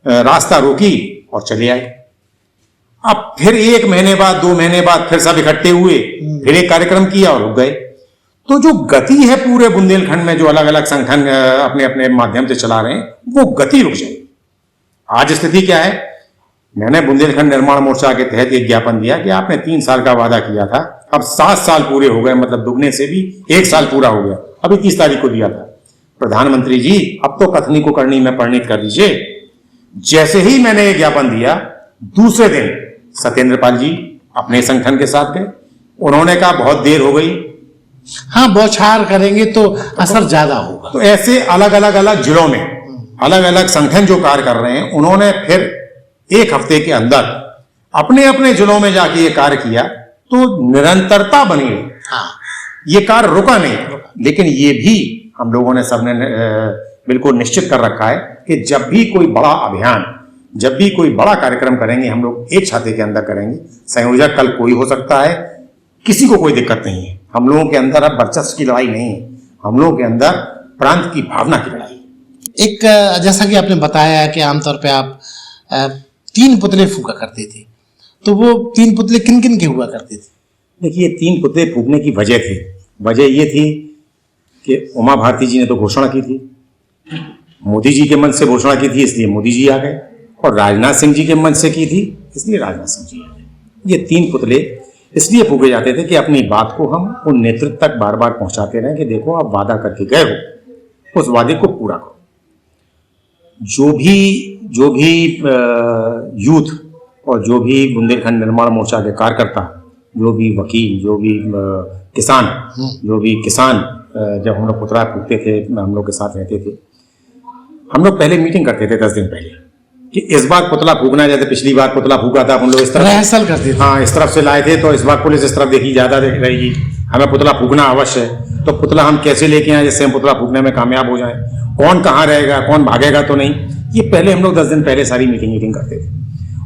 रास्ता रोकी और चले आए। अब फिर 1 महीने बाद, 2 महीने बाद फिर सब इकट्ठे हुए, फिर एक कार्यक्रम किया और रुक गए। तो जो गति है पूरे बुंदेलखंड में जो अलग अलग संगठन अपने अपने माध्यम से चला रहे हैं, वो गति रुक जाएगी। आज स्थिति क्या है? मैंने बुंदेलखंड निर्माण मोर्चा के तहत एक ज्ञापन दिया कि आपने 3 साल का वादा किया था, अब 7 साल पूरे हो गए, मतलब दुगने से भी 1 साल पूरा हो गया। अभी 30 तारीख को दिया था। प्रधानमंत्री जी अब तो कथनी को करनी में परिणित कर दीजिए। जैसे ही मैंने ये ज्ञापन दिया, दूसरे दिन सत्येंद्र पाल जी अपने संगठन के साथ गए। उन्होंने कहा बहुत देर हो गई, हाँ बौछार करेंगे तो असर ज्यादा होगा। तो ऐसे अलग अलग जिलों में अलग अलग संगठन जो कार्य कर रहे हैं, उन्होंने फिर 1 हफ्ते के अंदर अपने अपने जिलों में जाके ये कार्य किया, तो निरंतरता बनी रही। हाँ, ये कार्य रुका नहीं। लेकिन ये भी हम लोगों ने सबने बिल्कुल निश्चित कर रखा है कि जब भी कोई बड़ा अभियान, जब भी कोई बड़ा कार्यक्रम करेंगे, हम लोग एक छाते के अंदर करेंगे। संयोजक कल कोई हो सकता है, किसी को कोई दिक्कत नहीं है। हम लोगों के अंदर अब वर्चस्व की लड़ाई नहीं है, हम लोगों के अंदर प्रांत की भावना की लड़ाई। एक जैसा कि आपने बताया कि आमतौर पे आप 3 पुतले फूका करते थे, तो वो 3 पुतले किन किन के हुआ करते थे? देखिए, 3 पुतले फूकने की वजह थी। वजह ये थी कि उमा भारती जी ने तो घोषणा की थी, मोदी जी के मन से घोषणा की थी इसलिए मोदी जी आ गए, और राजनाथ सिंह जी के मन से की थी इसलिए राजनाथ सिंह जी आ गए। ये 3 पुतले इसलिए फूके जाते थे कि अपनी बात को हम उन नेतृत्व तक बार बार पहुंचाते रहे कि देखो आप वादा करके गए हो, उस वादे को पूरा करो। जो भी यूथ और जो भी बुंदेलखंड निर्माण मोर्चा के कार्यकर्ता, जो भी वकील, जो भी किसान, जब हम लोग पुतला फूकते थे, हम लोग के साथ रहते थे, हम लोग पहले मीटिंग करते थे 10 दिन पहले कि इस बार पुतला फूकना है। जैसे पिछली बार पुतला फूका था हम लोग इस तरफ रिहर्सल करते थे, हाँ इस तरफ से लाए थे, तो इस बार पुलिस इस तरफ देखी ज्यादा देख रहेगी, हमें पुतला फूकना अवश्य है। तो पुतला हम कैसे लेके आए जिससे हम पुतला फूकने में कामयाब हो जाएं, कौन कहाँ रहेगा, कौन भागेगा तो नहीं, ये पहले हम लोग 10 दिन पहले सारी मीटिंग करते थे।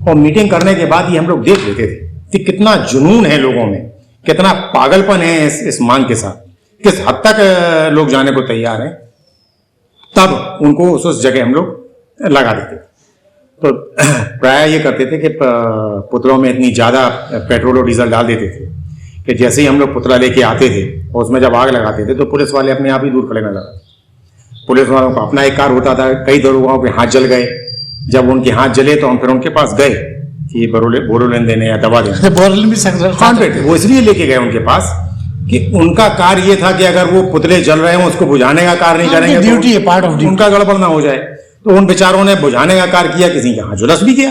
और मीटिंग करने के बाद ये हम लोग देख लेते थे कि कितना जुनून है लोगों में, कितना पागलपन है इस मांग के साथ, किस हद तक लोग जाने को तैयार हैं। तब उनको उस जगह हम लोग लगा देते थे। तो प्राय ये करते थे कि पुतलों में इतनी ज़्यादा पेट्रोल और डीजल डाल देते थे कि जैसे ही हम लोग पुतला लेके आते थे और उसमें जब आग लगाते थे तो पुलिस वाले अपने आप ही दूर खड़े नजर आते। पुलिस वालों का अपना एक कार होता था, कई दरोगाओं के हाथ जल गए। जब उनके हाथ जले तो हम फिर उनके पास गए कि बोरोलिन देने या दवा देने। बोरोलिन भी वो इसलिए लेके गए उनके पास कि उनका कार्य ये था कि अगर वो पुतले जल रहे हो उसको बुझाने का कार्य नहीं करेंगे, ड्यूटी है, पार्ट ऑफ ड्यूटी, उनका गड़बड़ ना हो जाए। तो उन बेचारों ने बुझाने का कार्य किया, किसी के हाथ जुलस भी किया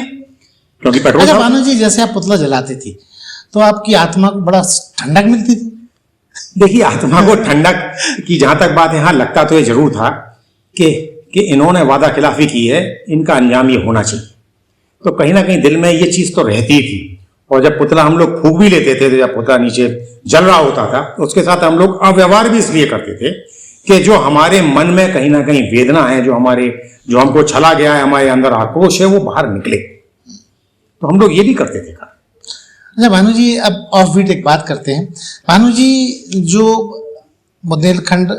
क्योंकि पेट्रोल। अच्छा भानु जी, जैसे आप पुतला जलाते थे तो आपकी आत्मा को बड़ा ठंडक मिलती थी? देखिए, आत्मा को ठंडक की जहां तक बात है, हाँ लगता तो ये जरूर था कि इन्होंने वादा खिलाफी की है, इनका अंजाम ये होना चाहिए। तो कहीं ना कहीं दिल में ये चीज तो रहती थी। और जब पुतला हम लोग फूंक भी लेते थे, जब पुतला नीचे जल रहा होता था, उसके साथ हम लोग अव्यवहार भी इसलिए करते थे कि जो हमारे मन में कहीं ना कहीं वेदना है, जो हमको छला गया है, हमारे अंदर आक्रोश है, वो बाहर निकले। तो हम लोग ये भी करते थे। अच्छा भानु जी, अब ऑफ बीट एक बात करते हैं। भानु जी, जो बुंदेलखंड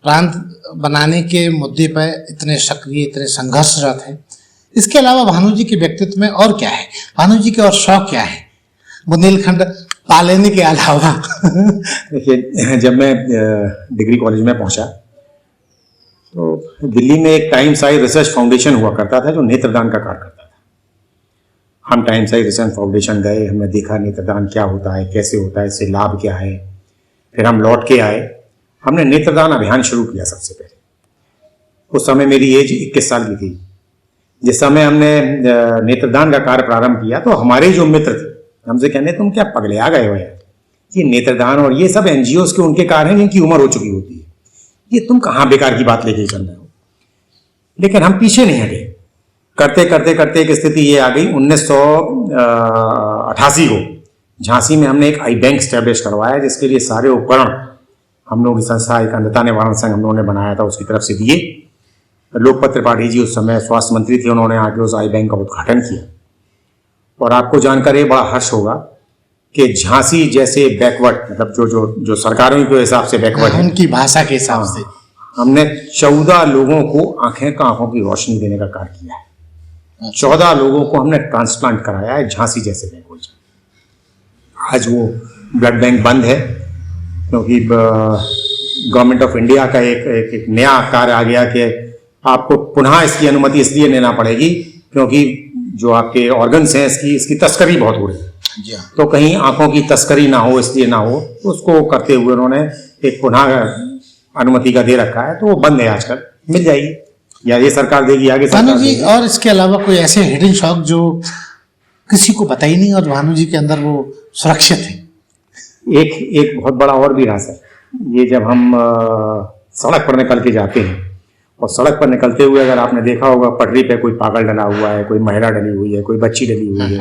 प्रांत बनाने के मुद्दे पर इतने सक्रिय, इतने संघर्षरत हैं, इसके अलावा भानु जी के व्यक्तित्व में और क्या है? भानु जी के और शौक क्या है बुंदेलखंड पालने के अलावा? देखिए, जब मैं डिग्री कॉलेज में पहुंचा तो दिल्ली में एक टाइम्स आई रिसर्च फाउंडेशन हुआ करता था जो नेत्रदान का कार्य करता था। हम टाइम्स आई रिसर्च फाउंडेशन गए, हमने देखा नेत्रदान क्या होता है, कैसे होता है, इससे लाभ क्या है। फिर हम लौट के आए, हमने नेत्रदान अभियान शुरू किया सबसे पहले। उस समय मेरी एज 21 साल की थी। जिस समय हमने नेत्रदान का कार्य प्रारंभ किया तो हमारे जो मित्र थे हमसे कहने, तुम क्या पगले आ गए हो यार, ये नेत्रदान और ये सब एनजीओ के उनके कार्य हैं जिनकी उम्र हो चुकी होती है, ये तुम कहाँ बेकार की बात लेके चल रहे हो। लेकिन हम पीछे नहीं हटे, करते करते करते एक स्थिति ये आ गई 1988 को झांसी में हमने एक आई बैंक स्टैब्लिश करवाया, जिसके लिए सारे उपकरण हम लोग की संस्था एक अंधता निवारण संघ हम लोगों ने बनाया था, उसकी तरफ से दिए। लोकपत त्रिपाठी जी उस समय स्वास्थ्य मंत्री थे, उन्होंने आके उस आई बैंक का उद्घाटन किया। और आपको जानकर ये बड़ा हर्ष होगा कि झांसी जैसे बैकवर्ड, मतलब जो सरकारों के हिसाब से बैकवर्ड है, उनकी भाषा के हिसाब से, हमने 14 लोगों को आंखों की रोशनी देने का कार्य किया है। 14 लोगों को हमने ट्रांसप्लांट कराया है झांसी जैसे बैकवर्ड। आज वो ब्लड बैंक बंद है क्योंकि गवर्नमेंट ऑफ इंडिया का एक नया कार्य आ गया कि आपको पुनः इसकी अनुमति इसलिए लेना पड़ेगी क्योंकि जो आपके ऑर्गन्स हैं इसकी तस्करी बहुत हो रही है। तो कहीं आंखों की तस्करी ना हो, इसलिए ना हो, उसको करते हुए उन्होंने एक पुनः अनुमति का दे रखा है। तो वो बंद है आजकल, मिल जाएगी या ये सरकार देगी, आगे सरकार देगी। और इसके अलावा कोई ऐसे हिडन शौक जो किसी को पता ही नहीं और भानु जी के अंदर वो सुरक्षित है? एक बहुत बड़ा और भी राज है। ये जब हम सड़क पर निकल के जाते हैं और सड़क पर निकलते हुए अगर आपने देखा होगा पटरी पे कोई पागल डला हुआ है, कोई महिला डली हुई है, कोई बच्ची डली हुई है,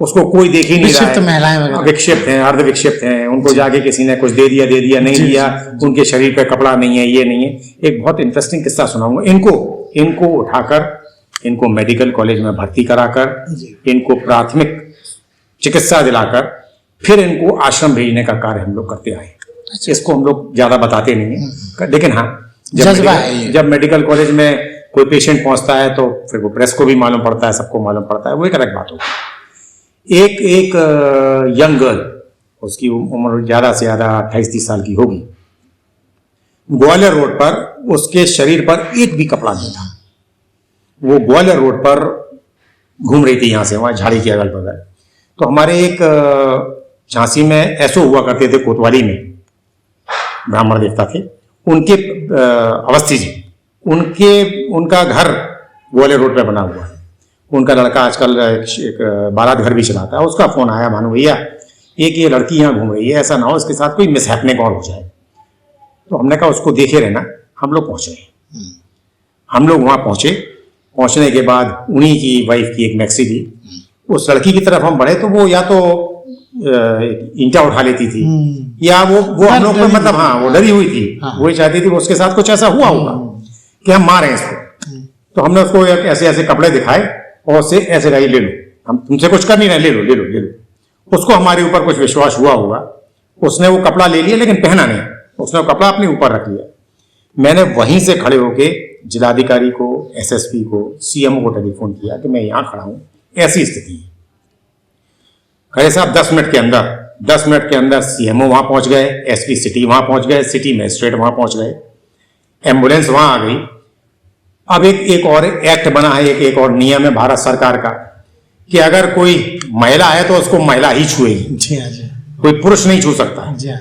उसको कोई देख ही नहीं रहा है। महिलाएं विक्षिप्त हैं, अर्ध विक्षिप्त हैं, उनको जाके किसी ने कुछ दे दिया नहीं दिया, उनके शरीर पे कपड़ा नहीं है, ये नहीं है। एक बहुत इंटरेस्टिंग किस्सा सुनाऊंगा। इनको उठाकर इनको मेडिकल कॉलेज में भर्ती कराकर इनको प्राथमिक चिकित्सा दिलाकर फिर इनको आश्रम भेजने का कार्य हम लोग करते आए। इसको हम लोग ज्यादा बताते नहीं है, लेकिन हाँ जब मेडिकल कॉलेज में कोई पेशेंट पहुंचता है तो फिर वो प्रेस को भी मालूम पड़ता है, सबको मालूम पड़ता है, वो एक अलग बात होगी। एक यंग गर्ल, उसकी उम्र ज्यादा से ज्यादा 28-30 साल की होगी, ग्वालियर रोड पर उसके शरीर पर एक भी कपड़ा नहीं था। वो ग्वालियर रोड पर घूम रही थी, यहां से वहां झाड़ी के अगल बगल। तो हमारे एक झांसी में ऐसो हुआ करते थे, कोतवाली में ब्राह्मण देवता थे, उनके अवस्थी जी, उनका घर ग्वालियर रोड पर बना हुआ है। उनका लड़का आजकल एक बारात घर भी चलाता है। उसका फोन आया, भानु भैया एक ये लड़की यहाँ घूम रही है, ऐसा ना हो इसके साथ कोई मिसहैपनिंग और हो जाए। तो हमने कहा उसको देखे रहना। हम लोग पहुंचे, हम लोग वहां पहुंचे। पहुंचने के बाद उन्हीं की वाइफ की एक मैक्सी थी, उस लड़की की तरफ हम बढ़े तो वो या तो ईंटा उठा लेती थी या वो हम लोग पर मतलब हाँ वो डरी हुई थी। वही चाहती थी वो उसके साथ कुछ ऐसा हुआ होगा कि हम मारें इसको। तो हमने उसको ऐसे ऐसे कपड़े दिखाए और उससे ऐसे कही, ले लो, हम तुमसे कुछ कर नहीं रहे, ले लो ले लो ले लो। उसको हमारे ऊपर कुछ विश्वास हुआ होगा, उसने वो कपड़ा ले लिया लेकिन पहना नहीं, उसने वो कपड़ा अपने ऊपर रख लिया। मैंने वहीं से खड़े होके जिलाधिकारी को, एसएसपी को, सीएमओ को टेलीफोन किया कि मैं यहां खड़ा हूं, ऐसी स्थिति है। खड़े साहब 10 मिनट के अंदर सीएमओ वहां पहुंच गए, एसपी सिटी वहां पहुंच गए, सिटी मजिस्ट्रेट वहां पहुंच गए, एम्बुलेंस वहां आ गई। अब एक और एक्ट बना है, एक और नियम है भारत सरकार का कि अगर कोई महिला है तो उसको महिला ही छुएगी। जी हाँ जी, कोई पुरुष नहीं छू सकता। जी हाँ,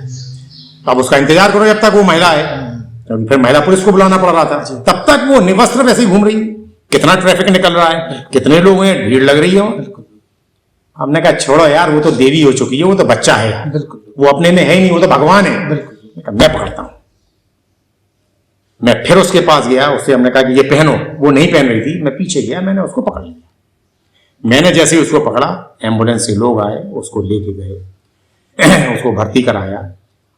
अब उसका इंतजार करो जब तक वो महिला है, क्योंकि फिर महिला पुलिस को बुलाना पड़ रहा था। तब तक वो निवस्त्र वैसे ही घूम रही है। कितना ट्रैफिक निकल रहा है, कितने लोग हैं, भीड़ लग रही है। हमने कहा छोड़ो यार, वो तो देवी हो चुकी है, वो तो बच्चा है यार, बिल्कुल, वो अपने में है ही नहीं, वो तो भगवान है। बिल्कुल। मैं पकड़ता हूं। मैं फिर उसके पास गया, उससे हमने कहा कि ये पहनो। वो नहीं पहन रही थी, मैं पीछे गया, मैंने उसको पकड़ लिया। मैंने जैसे ही उसको पकड़ा, एम्बुलेंस से लोग आए, उसको लेके गए, उसको भर्ती कराया।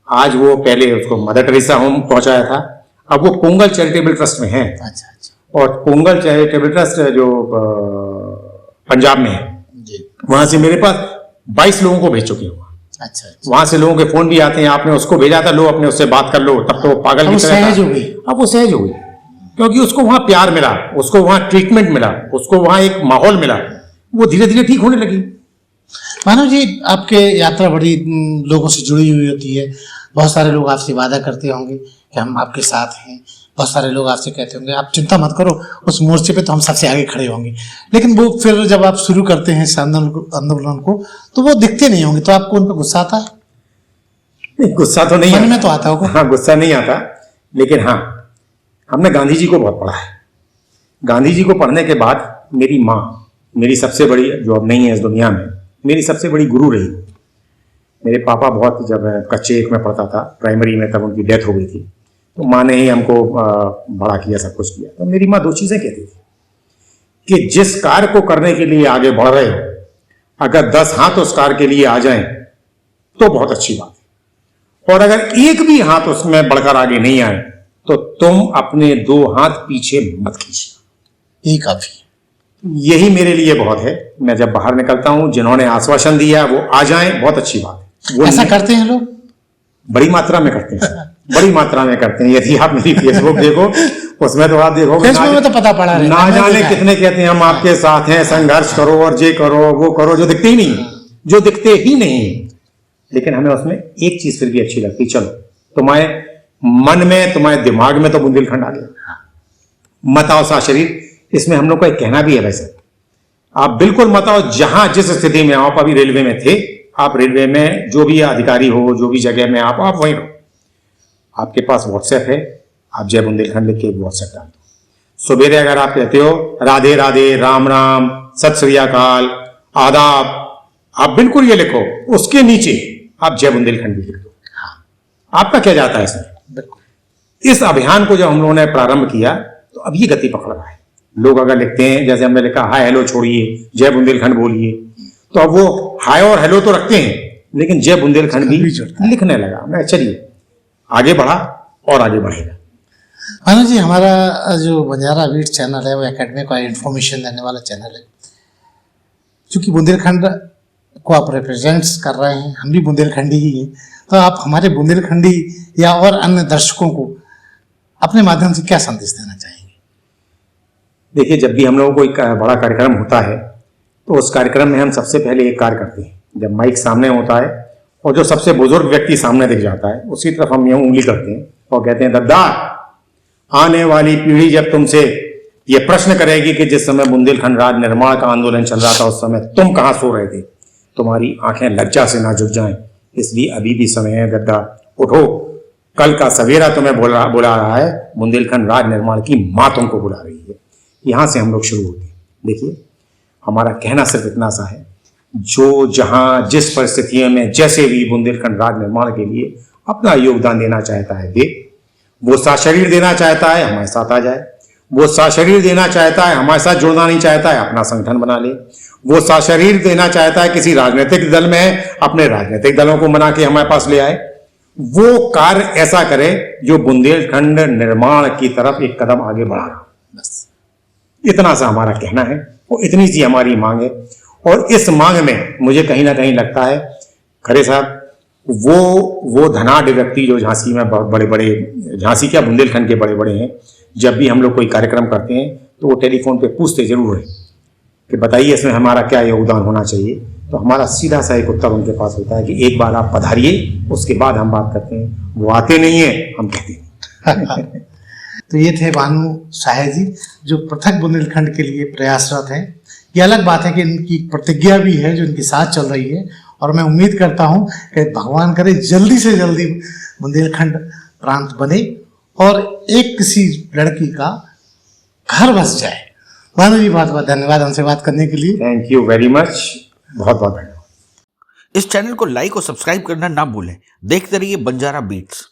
आज वो पहले उसको मदर टेरेसा होम पहुंचाया था, अब वो पोंगल चैरिटेबल ट्रस्ट में है। अच्छा अच्छा और पोंगल चैरिटेबल ट्रस्ट जो पंजाब में है, वहां से मेरे पास 22 लोगों को भेज चुके हैं। अच्छा, वहां से लोगों के फोन भी आते हैं, आपने उसको भेजा था, लो अपने उससे बात कर लो। तब तो वो पागल की तरह सहज हो गई। अब वो सहज हो गई, क्योंकि उसको वहां प्यार मिला, उसको वहां ट्रीटमेंट मिला, उसको वहां एक माहौल मिला, वो धीरे धीरे ठीक होने लगी। मानव जी, आपके यात्रा बड़ी लोगों से जुड़ी हुई होती है। बहुत सारे लोग आपसे वादा करते होंगे कि हम आपके साथ हैं। बहुत सारे लोग आपसे कहते होंगे आप चिंता मत करो, उस मोर्चे पे तो हम सबसे आगे खड़े होंगे। लेकिन वो फिर जब आप शुरू करते हैं इस आंदोलन को तो वो दिखते नहीं होंगे, तो आपको उन पर गुस्सा आता है? नहीं, गुस्सा तो नहीं मन आता। में तो आता होगा। हाँ, गुस्सा नहीं आता, लेकिन हाँ, हमने गांधी जी को बहुत पढ़ा है। गांधी जी को पढ़ने के बाद मेरी माँ, मेरी सबसे बड़ी, जो अब नहीं है इस दुनिया में, मेरी सबसे बड़ी गुरु रही। मेरे पापा बहुत, जब कच्चे एक में पढ़ता था प्राइमरी में, तब उनकी डेथ हो गई थी, तो माँ ने ही हमको बड़ा किया, सब कुछ किया। तो मेरी माँ 2 चीजें कहती थी कि जिस कार्य को करने के लिए आगे बढ़ रहे हो, अगर 10 हाथ उस कार्य के लिए आ जाएं तो बहुत अच्छी बात है, और अगर एक भी हाथ उसमें बढ़कर आगे नहीं आए तो तुम अपने 2 हाथ पीछे मत खींचना। यही काफी है। यही मेरे लिए बहुत है। मैं जब बाहर निकलता हूं, जिन्होंने आश्वासन दिया वो आ जाएं, बहुत अच्छी बात है। वो ऐसा करते हैं लोग? बड़ी मात्रा में करते हैं, बड़ी मात्रा में करते हैं। यदि आप मेरी फेसबुक देखो, उसमें तो आप देखोगे, फेसबुक में तो पता पड़ा रहता है, ना मैंने जाने देखा है। कितने कहते हैं हम आपके साथ हैं, संघर्ष करो और ये करो वो करो, जो दिखते ही नहीं, जो दिखते ही नहीं। लेकिन हमें उसमें एक चीज फिर भी अच्छी लगती, चलो तुम्हारे मन में, तुम्हारे दिमाग में तो बुंदेलखंड आ गया, मत आओ सा शरीर। इसमें हम लोग का एक कहना भी है, वैसे आप बिल्कुल मत आओ, जहां जिस स्थिति में आप अभी रेलवे में थे, आप रेलवे में जो भी अधिकारी हो, जो भी जगह में आप वहीं रहो। आपके पास व्हाट्सएप है, आप जय बुंदेलखंड लिख के व्हाट्सएप डाल दो। सवेरे अगर आप कहते हो राधे राधे, राम राम, सत श्री अकाल, आदाब, आप बिल्कुल ये लिखो, उसके नीचे आप जय बुंदेलखंड भी लिख दो। आपका क्या जाता है इसमें? इस अभियान को जब हम लोगों ने प्रारंभ किया तो अब ये गति पकड़ रहा है। लोग अगर लिखते हैं, जैसे हमने लिखा हाय हेलो छोड़िए, जय बुंदेलखंड बोलिए, तो अब वो हाय और हेलो तो रखते हैं, लेकिन जय बुंदेलखंड भी लिखने लगा। मैं चलिए आगे बढ़ा और आगे बढ़ेगा। मानव जी, हमारा जो बंजारा बीट चैनल है वो एकेडमी का इंफॉर्मेशन देने वाला चैनल है। क्योंकि बुंदेलखंड को आप रिप्रेजेंट्स कर रहे हैं, हम भी बुंदेलखंडी ही हैं, तो आप हमारे बुंदेलखंडी या और अन्य दर्शकों को अपने माध्यम से क्या संदेश देना चाहेंगे? देखिए, जब भी हम लोगों को एक बड़ा कार्यक्रम होता है तो उस कार्यक्रम में हम सबसे पहले एक कार्य करते हैं। जब माइक सामने होता है और जो सबसे बुजुर्ग व्यक्ति सामने दिख जाता है, उसकी तरफ हम यूं उंगली करते हैं और कहते हैं दद्दा, आने वाली पीढ़ी जब तुमसे ये प्रश्न करेगी कि जिस समय बुंदेलखंड राज्य निर्माण का आंदोलन चल रहा था उस समय तुम कहां सो रहे थे, तुम्हारी आंखें लज्जा से ना झुक जाएं। इसलिए अभी भी समय है गद्दा, उठो, कल का सवेरा तुम्हें बुला रहा है। बुंदेलखंड राज्य निर्माण की मां तुमको बुला रही है। यहां से हम लोग शुरू होते हैं। देखिए, हमारा कहना सिर्फ इतना सा है, जो जहां जिस परिस्थितियों में जैसे भी बुंदेलखंड राज्य निर्माण के लिए अपना योगदान देना चाहता है दे। वो साशरीर देना चाहता है हमारे साथ आ जाए। वो साशरीर देना चाहता है हमारे साथ जुड़ना नहीं चाहता है अपना संगठन बना ले। वो साशरीर देना चाहता है किसी राजनीतिक दल में है, अपने राजनीतिक दलों को बना के हमारे पास ले आए। वो कार्य ऐसा करे जो बुंदेलखंड निर्माण की तरफ एक कदम आगे बढ़ा रहा। बस इतना सा हमारा कहना है और इतनी सी हमारी मांग है। और इस मांग में मुझे कहीं ना कहीं लगता है खरे साहब, वो धनाढ़ व्यक्ति जो झांसी में बहुत बड़े बड़े, झांसी क्या बुंदेलखंड के बड़े बड़े हैं, जब भी हम लोग कोई कार्यक्रम करते हैं तो वो टेलीफोन पे पूछते जरूर है कि बताइए इसमें हमारा क्या योगदान होना चाहिए। तो हमारा सीधा सा एक उत्तर उनके पास होता है कि एक बार आप पधारिए, उसके बाद हम बात करते हैं। वो आते नहीं है, हम कहते हैं। तो ये थे भानु सहाय जी, जो पृथक बुंदेलखंड के लिए प्रयासरत हैं। ये अलग बात है कि इनकी प्रतिज्ञा भी है जो इनके साथ चल रही है, और मैं उम्मीद करता हूं कि भगवान करे जल्दी से जल्दी बुंदेलखंड प्रांत बने और एक किसी लड़की का घर बस जाए। भानु जी, बहुत बहुत धन्यवाद हमसे बात करने के लिए। थैंक यू वेरी मच, बहुत बहुत धन्यवाद। इस चैनल को लाइक और सब्सक्राइब करना ना भूलें। देखते रहिए बंजारा बीट्स।